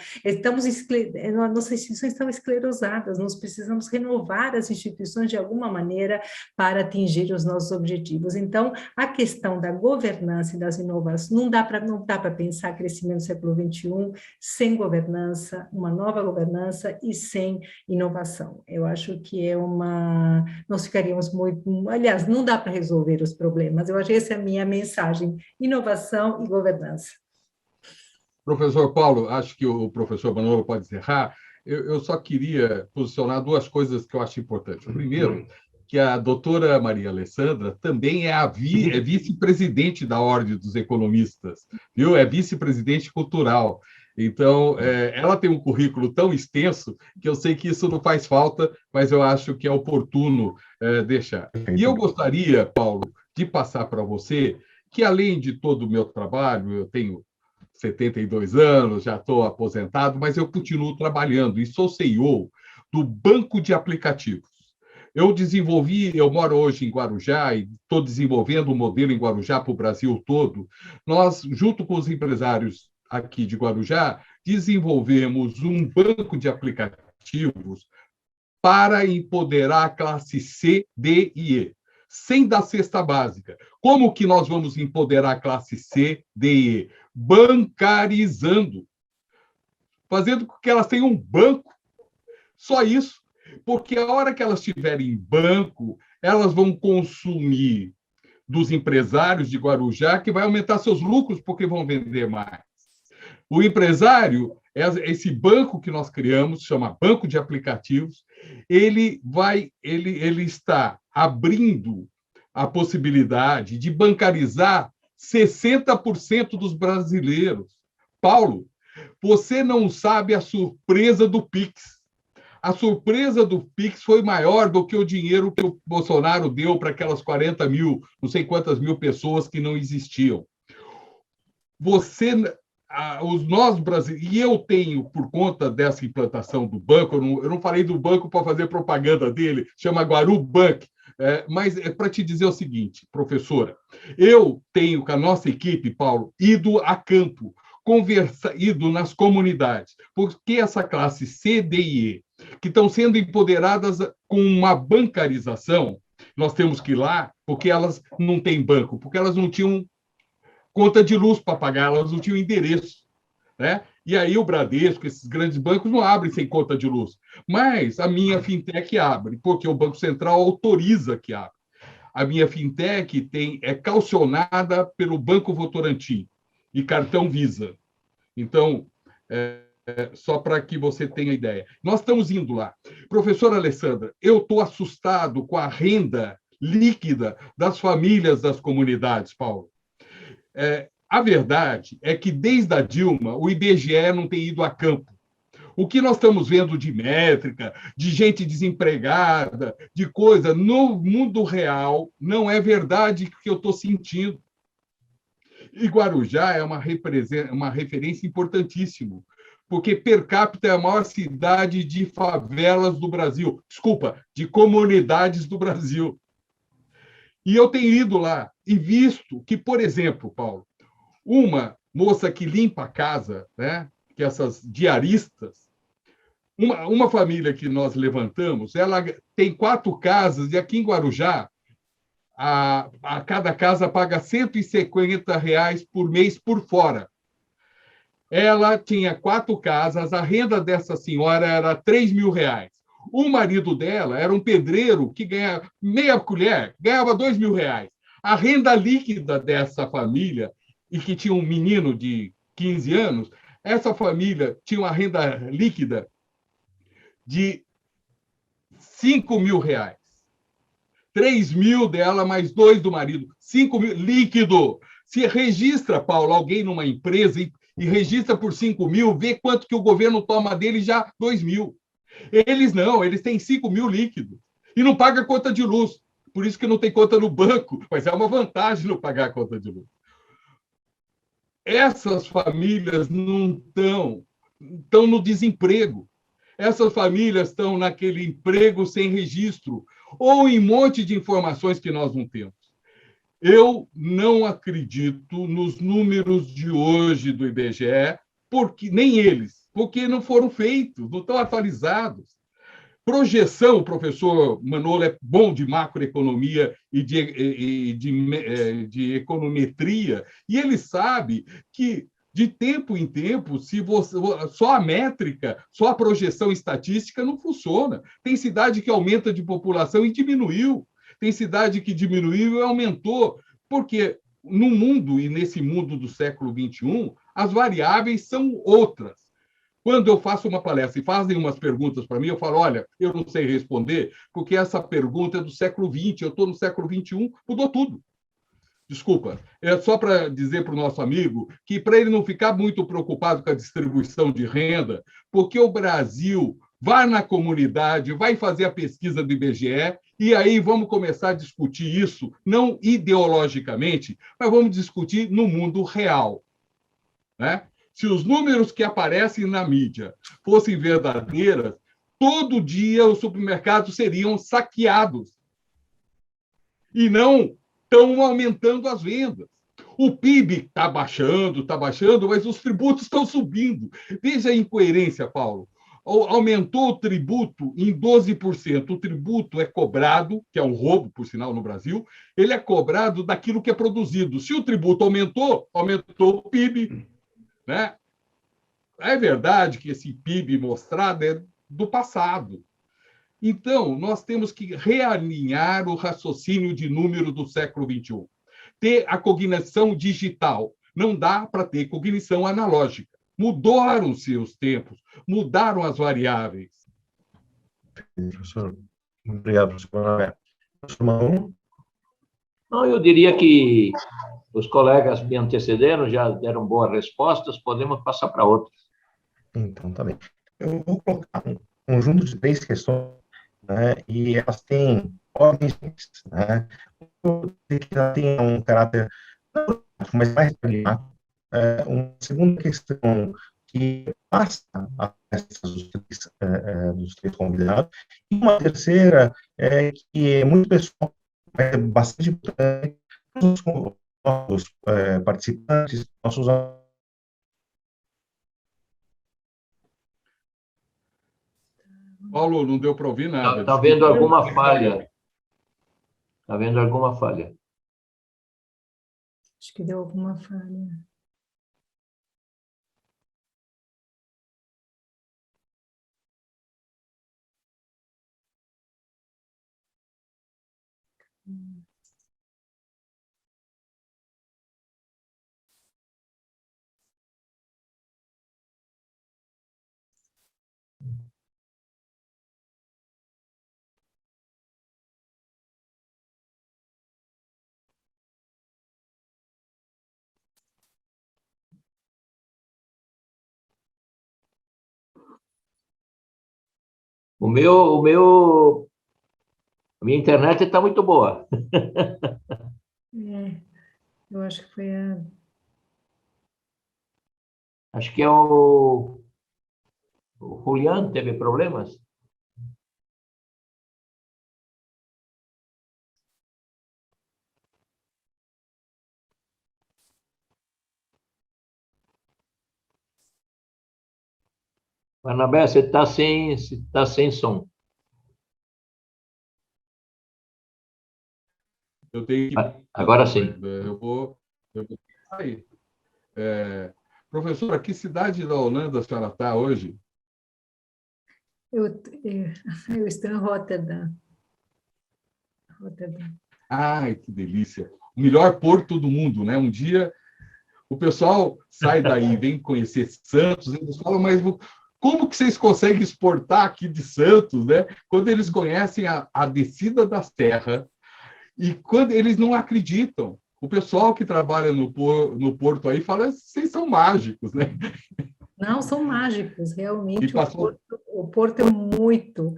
Nossas instituições estão esclerosadas, nós precisamos renovar as instituições de alguma maneira para atingir os nossos objetivos. Então, a questão da governança e das inovações, não dá para pensar crescimento do século XXI sem governança, uma nova governança e sem inovação. Eu acho que nós ficaríamos muito, aliás, não dá para resolver os problemas. Eu acho que essa é a minha mensagem: inovação e governança. Professor Paulo, acho que o professor Manolo pode encerrar. Eu só queria posicionar duas coisas que eu acho importantes. Primeiro, que a doutora Maria Alessandra também é vice-presidente da Ordem dos Economistas, viu? É vice-presidente cultural. Então, ela tem um currículo tão extenso que eu sei que isso não faz falta, mas eu acho que é oportuno deixar. E eu gostaria, Paulo, de passar para você que, além de todo o meu trabalho, eu tenho 72 anos, já estou aposentado, mas eu continuo trabalhando e sou CEO do Banco de Aplicativos. Eu moro hoje em Guarujá e estou desenvolvendo um modelo em Guarujá para o Brasil todo. Nós, junto com os empresários aqui de Guarujá, desenvolvemos um banco de aplicativos para empoderar a classe C, D e E, sem dar cesta básica. Como que nós vamos empoderar a classe C, D e E? Bancarizando, fazendo com que elas tenham um banco. Só isso. Porque a hora que elas estiverem em banco, elas vão consumir dos empresários de Guarujá, que vai aumentar seus lucros, porque vão vender mais. O empresário, esse banco que nós criamos, chama Banco de Aplicativos, ele está abrindo a possibilidade de bancarizar 60% dos brasileiros. Paulo, você não sabe a surpresa do Pix. A surpresa do Pix foi maior do que o dinheiro que o Bolsonaro deu para aquelas 40 mil, não sei quantas mil pessoas que não existiam. Nós brasileiros, e eu tenho, por conta dessa implantação do banco, eu não falei do banco para fazer propaganda dele, chama Guaru Bank, mas é para te dizer o seguinte, professora, eu tenho com a nossa equipe, Paulo, ido a campo, ido nas comunidades, porque essa classe C, D e E, que estão sendo empoderadas com uma bancarização, nós temos que ir lá, porque elas não têm banco, porque elas não tinham conta de luz para pagar, elas não tinham endereço, né? E aí o Bradesco, esses grandes bancos não abrem sem conta de luz. Mas a minha fintech abre, porque o Banco Central autoriza que abra. A minha fintech é calcionada pelo Banco Votorantim e cartão Visa. Então, só para que você tenha ideia. Nós estamos indo lá. Professora Alessandra, eu estou assustado com a renda líquida das famílias das comunidades, Paulo. A verdade é que, desde a Dilma, o IBGE não tem ido a campo. O que nós estamos vendo de métrica, de gente desempregada, de coisa, no mundo real, não é verdade que eu estou sentindo. E Guarujá é uma referência importantíssima, porque per capita é a maior cidade de favelas do Brasil. Desculpa, de comunidades do Brasil. E eu tenho ido lá e visto que, por exemplo, Paulo, uma moça que limpa a casa, né, que essas diaristas, uma família que nós levantamos, ela tem 4 casas, e aqui em Guarujá, a cada casa paga R$150 por mês por fora. Ela tinha 4 casas, a renda dessa senhora era R$3.000. O marido dela era um pedreiro que ganhava meia colher, ganhava R$2.000. A renda líquida dessa família, e que tinha um menino de 15 anos, essa família tinha uma renda líquida de R$5.000. 3.000 dela, mais 2 do marido. 5.000 líquido. Se registra, Paulo, alguém numa empresa e registra por 5.000, vê quanto que o governo toma dele já 2.000. Eles não, eles têm 5.000 líquido. E não paga conta de luz. Por isso que não tem conta no banco, mas é uma vantagem não pagar a conta de luz. Essas famílias não estão no desemprego. Essas famílias estão naquele emprego sem registro, ou em um monte de informações que nós não temos. Eu não acredito nos números de hoje do IBGE, porque nem eles, porque não foram feitos, não estão atualizados. Projeção, o professor Manolo é bom de macroeconomia e de econometria, e ele sabe que, de tempo em tempo, se você, só a métrica, só a projeção estatística não funciona. Tem cidade que aumenta de população e diminuiu. Tem cidade que diminuiu e aumentou, porque no mundo, e nesse mundo do século XXI, as variáveis são outras. Quando eu faço uma palestra e fazem umas perguntas para mim, eu falo, olha, eu não sei responder, porque essa pergunta é do século XX, eu estou no século XXI, mudou tudo. Desculpa, é só para dizer para o nosso amigo que para ele não ficar muito preocupado com a distribuição de renda, porque o Brasil vai na comunidade, vai fazer a pesquisa do IBGE, e aí vamos começar a discutir isso, não ideologicamente, mas vamos discutir no mundo real, né? Se os números que aparecem na mídia fossem verdadeiros, todo dia os supermercados seriam saqueados e não estão aumentando as vendas. O PIB está baixando, mas os tributos estão subindo. Veja a incoerência, Paulo. Aumentou o tributo em 12%. O tributo é cobrado, que é um roubo, por sinal, no Brasil, ele é cobrado daquilo que é produzido. Se o tributo aumentou, aumentou o PIB. Né? É verdade que esse PIB mostrado é do passado. Então, nós temos que realinhar o raciocínio de número do século XXI. Ter a cognição digital. Não dá para ter cognição analógica. Mudaram-se os tempos, mudaram as variáveis. Professor, muito obrigado, professor. Professor Mauro? Não, eu diria que os colegas me antecederam, já deram boas respostas, podemos passar para outros. Então, tá bem. Eu vou colocar um conjunto de 3 questões, né, e elas têm ordens, né, que ela tem um caráter, mas mais pragmático. Uma segunda questão que passa a essas dos três convidados, e uma terceira que é muito pessoal, é bastante importante para os nossos participantes, nossos. Paulo, não deu para ouvir nada. Está vendo alguma falha? Está vendo alguma falha? Acho que deu alguma falha. A minha internet está muito boa. Eu acho que foi a... Acho que é o Julián teve problemas. Barnabé, você está sem som. Eu tenho que... Agora sim. Eu vou sair. Professora, que cidade da Holanda a senhora está hoje? Eu estou em Rotterdam. Ai, que delícia! O melhor porto do mundo, né? Um dia o pessoal sai daí e vem conhecer Santos, e eles falam, mas como que vocês conseguem exportar aqui de Santos, né? Quando eles conhecem a descida das terras e quando eles não acreditam. O pessoal que trabalha no porto aí fala, vocês são mágicos, né? Não, são mágicos, realmente. Passou... O porto é muito,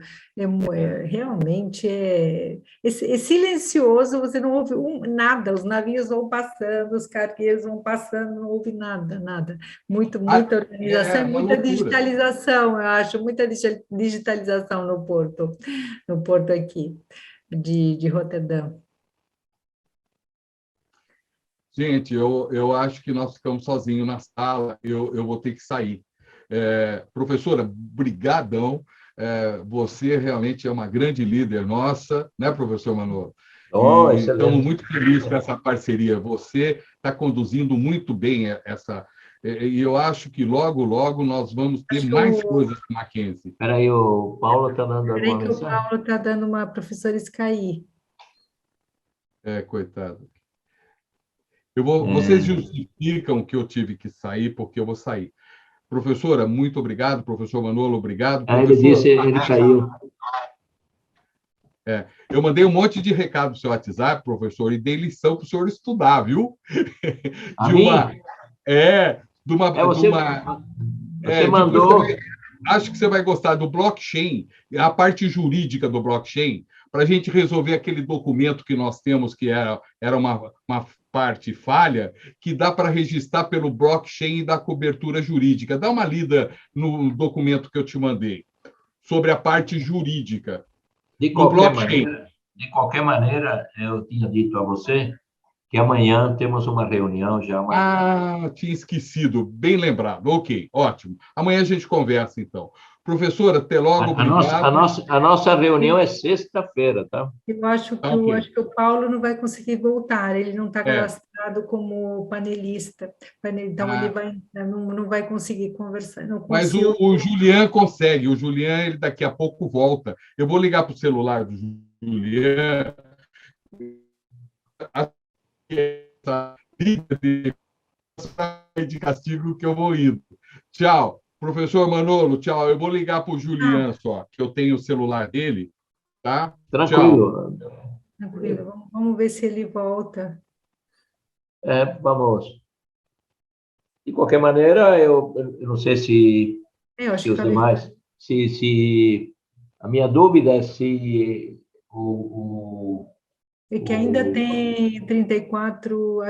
realmente é silencioso, você não ouve nada, os navios vão passando, os cargueiros vão passando, não ouve nada, nada. Muita organização e muita loucura. Digitalização, eu acho, muita digitalização no porto aqui, de Roterdã. Gente, eu acho que nós ficamos sozinhos na sala, eu vou ter que sair. Professora, brigadão. Você realmente é uma grande líder nossa, né, professor Manolo? Oh, E estamos excelente. muito felizes com essa parceria. Você está conduzindo muito bem essa. E eu acho que logo, logo nós vamos ter Acho que mais coisas com a Mackenzie. Espera aí, o Paulo está dando peraí alguma que o mensagem? Paulo está dando uma professora Scaí. Coitado. Vocês É, justificam que eu tive que sair, porque eu vou sair. Professora, muito obrigado. Professor Manolo, obrigado. ele disse, Professor, ele caiu. eu mandei um monte de recado no seu WhatsApp, professor, e dei lição para o senhor estudar, viu? A De uma. mim? De uma. É, você Depois você vai. mandou. Acho que você vai gostar do blockchain, a parte jurídica do blockchain, para a gente resolver aquele documento que nós temos, que era uma parte falha, que dá para registrar pelo blockchain e da cobertura jurídica. Dá uma lida no documento que eu te mandei, sobre a parte jurídica De do qualquer blockchain. maneira, de qualquer maneira, eu tinha dito a você que amanhã temos uma reunião já marcada. Tinha esquecido, bem lembrado. Ok, ótimo. Amanhã a gente conversa, então. Professora, até logo, obrigado. A nossa reunião é sexta-feira, tá? Eu acho que, Ok. acho que o Paulo não vai conseguir voltar, ele não está É. cadastrado como panelista, então ele Ah, não vai conseguir conversar, não mas conseguiu. o Julian consegue. O Julian, ele daqui a pouco volta. Eu vou ligar para o celular do Julian. Essa de castigo que eu vou indo. Tchau. Professor Manolo, tchau. Eu vou ligar para o Julian só, que eu tenho o celular dele, tá? Tchau. Tranquilo. Tranquilo, vamos ver se ele volta. Vamos. De qualquer maneira, eu não sei se Eu acho que os falei. demais, se a minha dúvida é se E que ainda tem 34,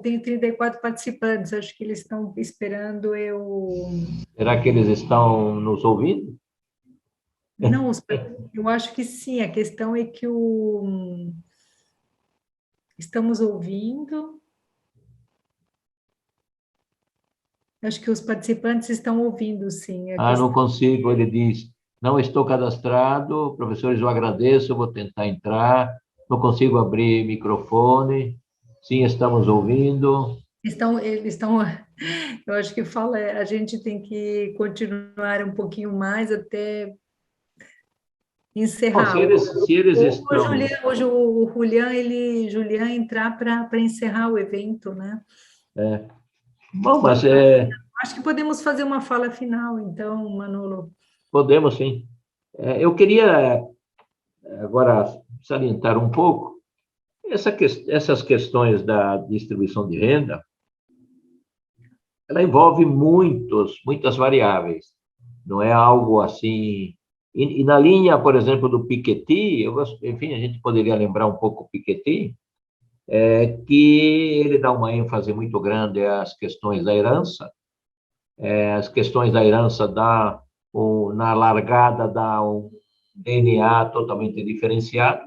tem 34 participantes, acho que eles estão esperando eu. será que eles estão nos ouvindo? Não, eu acho que sim, a questão é que estamos ouvindo. Acho que os participantes estão ouvindo, sim. A Não questão... consigo, ele diz, não estou cadastrado, professores, eu agradeço, vou tentar entrar, não consigo abrir microfone, sim, estamos ouvindo. eles estão, eu acho que a gente tem que continuar um pouquinho mais até Bom, encerrar. se eles O estão... Julian, hoje o Julian entrar para encerrar o evento, né? Bom, mas Acho que podemos fazer uma fala final, então, Manolo. podemos sim. Eu queria agora salientar um pouco essas questões da distribuição de renda, ela envolve muitas variáveis. Não é algo assim... E na linha, por exemplo, do Piketty, enfim, a gente poderia lembrar um pouco o Piketty, que ele dá uma ênfase muito grande às questões da herança. As questões da herança na largada dá um DNA totalmente diferenciado,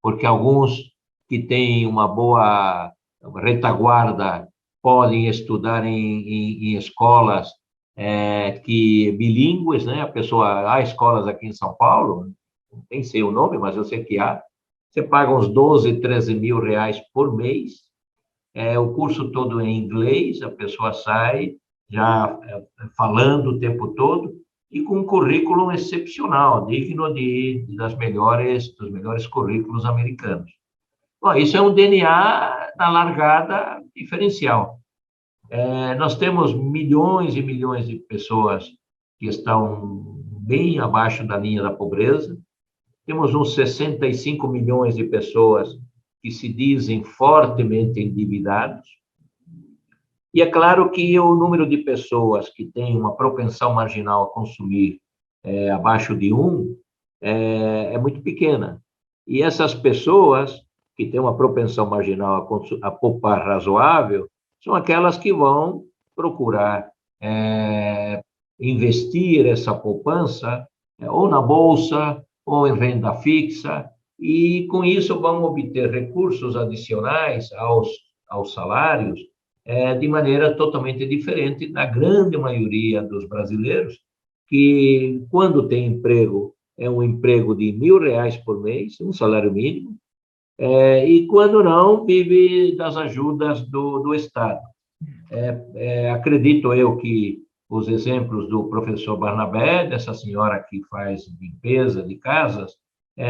porque alguns que têm uma boa retaguarda podem estudar em escolas que bilíngues, né? Há escolas aqui em São Paulo, nem sei o nome, mas eu sei que há. Você paga uns 12, 13 mil reais por mês, o curso todo é em inglês, a pessoa sai já falando o tempo todo e com um currículo excepcional, digno dos melhores currículos americanos. Bom, isso é um DNA na largada diferencial. Nós temos milhões e milhões de pessoas que estão bem abaixo da linha da pobreza, temos uns 65 milhões de pessoas que se dizem fortemente endividados, e é claro que o número de pessoas que têm uma propensão marginal a consumir abaixo de 1 é muito pequena. E essas pessoas que têm uma propensão marginal a poupar razoável são aquelas que vão procurar investir essa poupança ou na bolsa ou em renda fixa, e com isso vão obter recursos adicionais aos salários de maneira totalmente diferente da grande maioria dos brasileiros, que quando tem emprego, é um emprego de R$ 1.000 por mês, um salário mínimo, e quando não, vive das ajudas do Estado. Acredito eu que os exemplos do professor Barnabé, dessa senhora que faz limpeza de casas,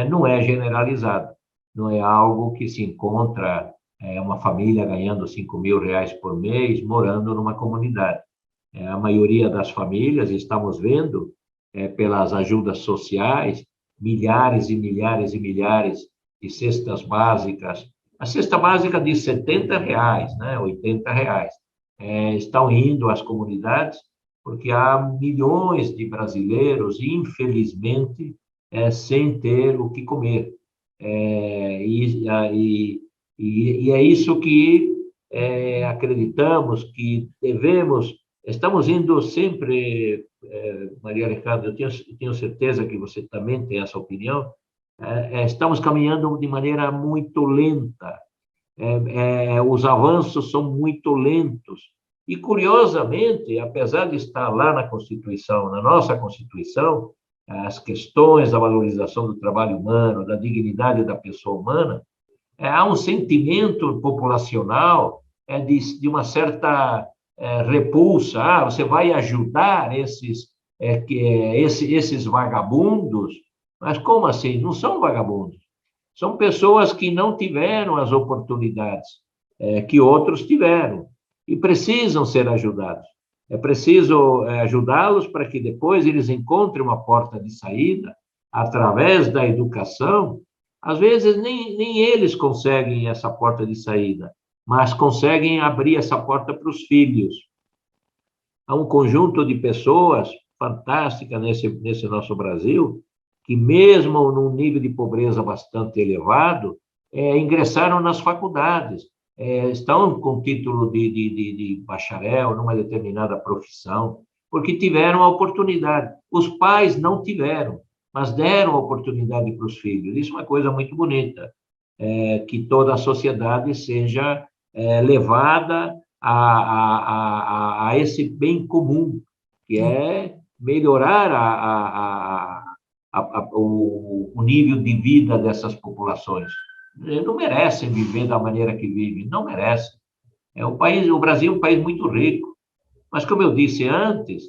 não é generalizado, não é algo que se encontra uma família ganhando R$ 5.000 por mês, morando numa comunidade. A maioria das famílias, estamos vendo, pelas ajudas sociais, milhares e milhares e milhares de cestas básicas. A cesta básica de R$ 70, né, R$ 80, estão indo às comunidades, porque há milhões de brasileiros, infelizmente, sem ter o que comer. E é isso que acreditamos que devemos. Estamos indo sempre, Maria Alejandra, eu tenho certeza que você também tem essa opinião, estamos caminhando de maneira muito lenta, os avanços são muito lentos. E, curiosamente, apesar de estar lá na Constituição, na nossa Constituição, as questões da valorização do trabalho humano, da dignidade da pessoa humana, há um sentimento populacional de uma certa repulsa. Você vai ajudar esses vagabundos? Mas como assim? Não são vagabundos. São pessoas que não tiveram as oportunidades que outros tiveram e precisam ser ajudados. É preciso ajudá-los para que depois eles encontrem uma porta de saída através da educação. Às vezes, nem eles conseguem essa porta de saída, mas conseguem abrir essa porta para os filhos. Há um conjunto de pessoas fantásticas nesse nosso Brasil, que mesmo num nível de pobreza bastante elevado, ingressaram nas faculdades, estão com título de bacharel numa determinada profissão, porque tiveram a oportunidade. Os pais não tiveram, mas deram a oportunidade para os filhos. Isso é uma coisa muito bonita, que toda a sociedade seja levada a esse bem comum, que é melhorar o nível de vida dessas populações. Não merecem viver da maneira que vivem, não merecem. O Brasil é um país muito rico, mas, como eu disse antes,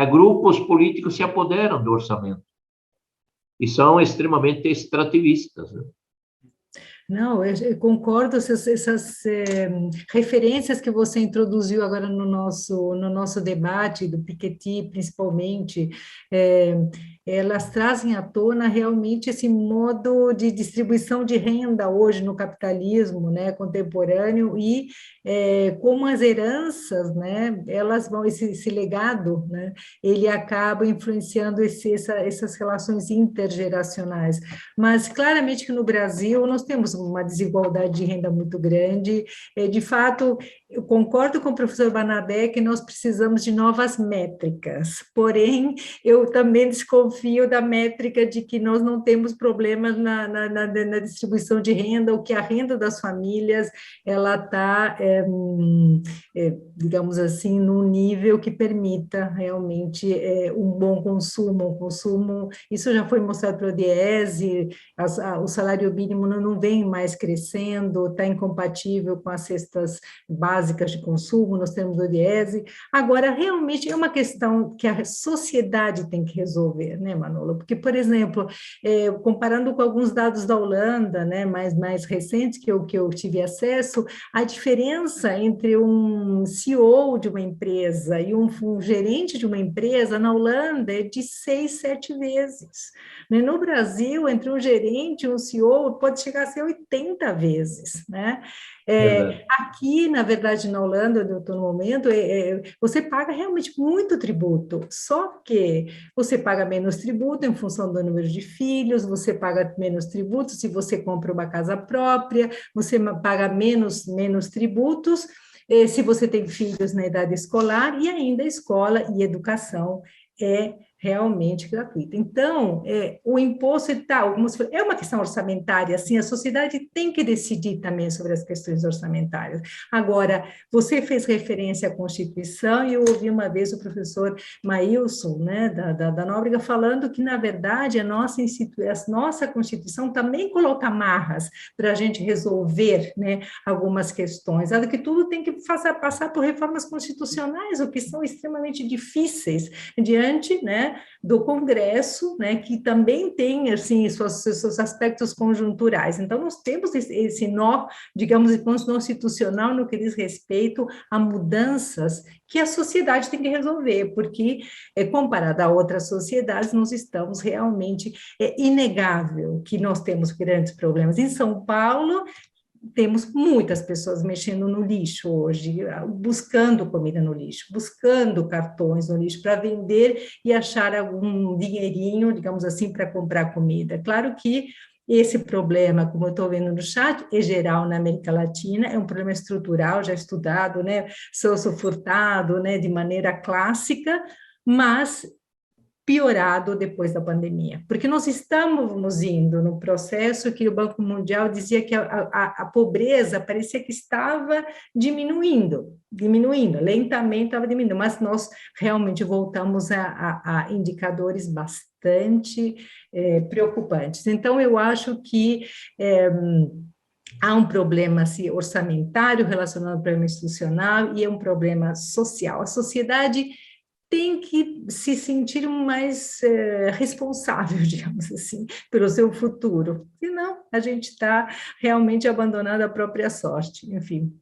grupos políticos se apoderam do orçamento e são extremamente extrativistas, né? Não, eu concordo, essas referências que você introduziu agora no nosso debate, do Piketty, principalmente, elas trazem à tona realmente esse modo de distribuição de renda hoje no capitalismo, né, contemporâneo, e como as heranças, né, elas vão, esse legado, né, ele acaba influenciando essas relações intergeracionais. Mas, claramente que no Brasil nós temos uma desigualdade de renda muito grande. De fato, eu concordo com o professor Barnabé que nós precisamos de novas métricas, porém, eu também desconfio da métrica de que nós não temos problemas na distribuição de renda, ou que a renda das famílias ela está, digamos assim, num nível que permita realmente um bom consumo, isso já foi mostrado pelo Diese, o salário mínimo não vem mais crescendo, está incompatível com as cestas básicas de consumo, nós temos o Diese. Agora, realmente é uma questão que a sociedade tem que resolver, né, Manolo? Porque, por exemplo, comparando com alguns dados da Holanda, né, mais recentes que eu tive acesso, a diferença entre um CEO de uma empresa e um gerente de uma empresa na Holanda é de 6, 7 vezes. No Brasil, entre um gerente e um CEO, pode chegar a ser 80 vezes, né? Aqui, na verdade, na Holanda, onde eu estou no momento, você paga realmente muito tributo, só que você paga menos tributo em função do número de filhos, você paga menos tributo se você compra uma casa própria, você paga menos tributos se você tem filhos na idade escolar, e ainda a escola e educação é realmente gratuita. Então, o imposto e tal, é uma questão orçamentária, assim, a sociedade tem que decidir também sobre as questões orçamentárias. Agora, você fez referência à Constituição e eu ouvi uma vez o professor Maílson, né, da Nóbrega, falando que, na verdade, a nossa Constituição também coloca amarras para a gente resolver, né, algumas questões, dado que tudo tem que passar por reformas constitucionais, o que são extremamente difíceis, diante, né, do Congresso, né, que também tem, assim, seus aspectos conjunturais. Então, nós temos esse nó, digamos, constitucional no que diz respeito a mudanças que a sociedade tem que resolver, porque, comparado a outras sociedades, nós estamos realmente, inegável que nós temos grandes problemas. Em São Paulo, temos muitas pessoas mexendo no lixo hoje, buscando comida no lixo, buscando cartões no lixo para vender e achar algum dinheirinho, digamos assim, para comprar comida. Claro que esse problema, como eu estou vendo no chat, é geral na América Latina, é um problema estrutural, já estudado, né, Celso Furtado, né, de maneira clássica, mas piorado depois da pandemia, porque nós estamos indo no processo que o Banco Mundial dizia que a pobreza parecia que estava diminuindo, lentamente estava diminuindo, mas nós realmente voltamos a indicadores bastante preocupantes. Então, eu acho que há um problema assim, orçamentário relacionado ao problema institucional e é um problema social. A sociedade tem que se sentir mais responsável, digamos assim, pelo seu futuro. Senão, a gente está realmente abandonando a própria sorte. Enfim,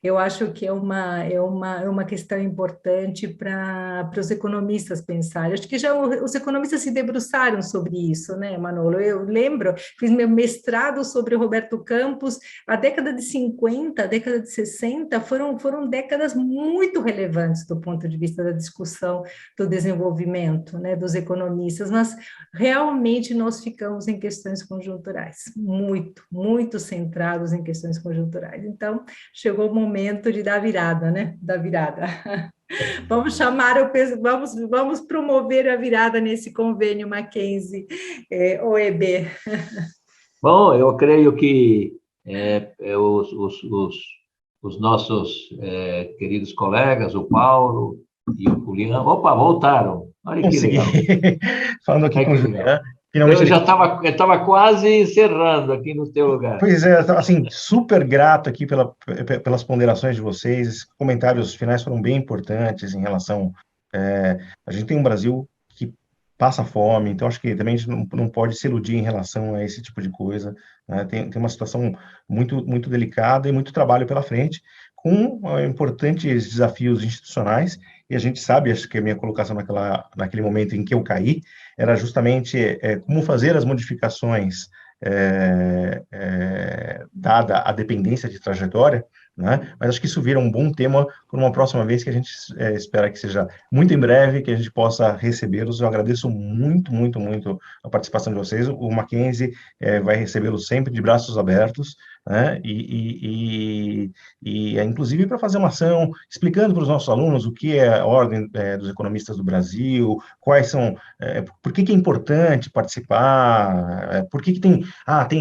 eu acho que é uma questão importante para os economistas pensarem. Acho que já os economistas se debruçaram sobre isso, né, Manolo? Eu lembro, fiz meu mestrado sobre o Roberto Campos, a década de 50, a década de 60, foram décadas muito relevantes do ponto de vista da discussão do desenvolvimento, né, dos economistas, mas realmente nós ficamos em questões conjunturais, muito centrados em questões conjunturais. Então, chegou o momento de dar virada, né, da virada. Vamos chamar vamos promover a virada nesse convênio Mackenzie, OEB. Bom, eu creio que os nossos queridos colegas, o Paulo e o Julián, opa, voltaram. Olha que legal. Falando aqui com o Julián, finalmente eu já estava quase encerrando aqui no teu lugar. Pois é, assim, super grato aqui pelas ponderações de vocês, comentários finais foram bem importantes em relação... a gente tem um Brasil que passa fome, então acho que também a gente não pode se iludir em relação a esse tipo de coisa, né? Tem uma situação muito delicada e muito trabalho pela frente, com importantes desafios institucionais, e a gente sabe, acho que a minha colocação naquele momento em que eu caí, era justamente como fazer as modificações dada a dependência de trajetória, né? Mas acho que isso vira um bom tema para uma próxima vez, que a gente espera que seja muito em breve, que a gente possa recebê-los. Eu agradeço muito a participação de vocês. O Mackenzie vai recebê-los sempre de braços abertos, né? Inclusive para fazer uma ação explicando para os nossos alunos o que é a Ordem dos Economistas do Brasil, quais são, por que é importante participar, por que tem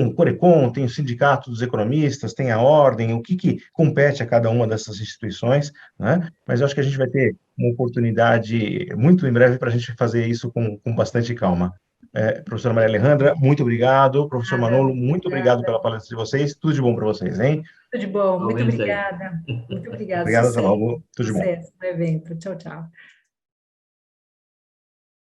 o Corecon, tem o Sindicato dos Economistas, tem a Ordem, o que compete a cada uma dessas instituições, né? Mas eu acho que a gente vai ter uma oportunidade muito em breve para a gente fazer isso com bastante calma. Professora Maria Alejandra, muito obrigado. Professor Manolo, muito obrigado pela palestra de vocês. Tudo de bom para vocês, hein? Tudo de bom, muito obrigada. Muito obrigada. Obrigado, até logo. Tudo de bom. Sucesso no evento. Tchau, tchau.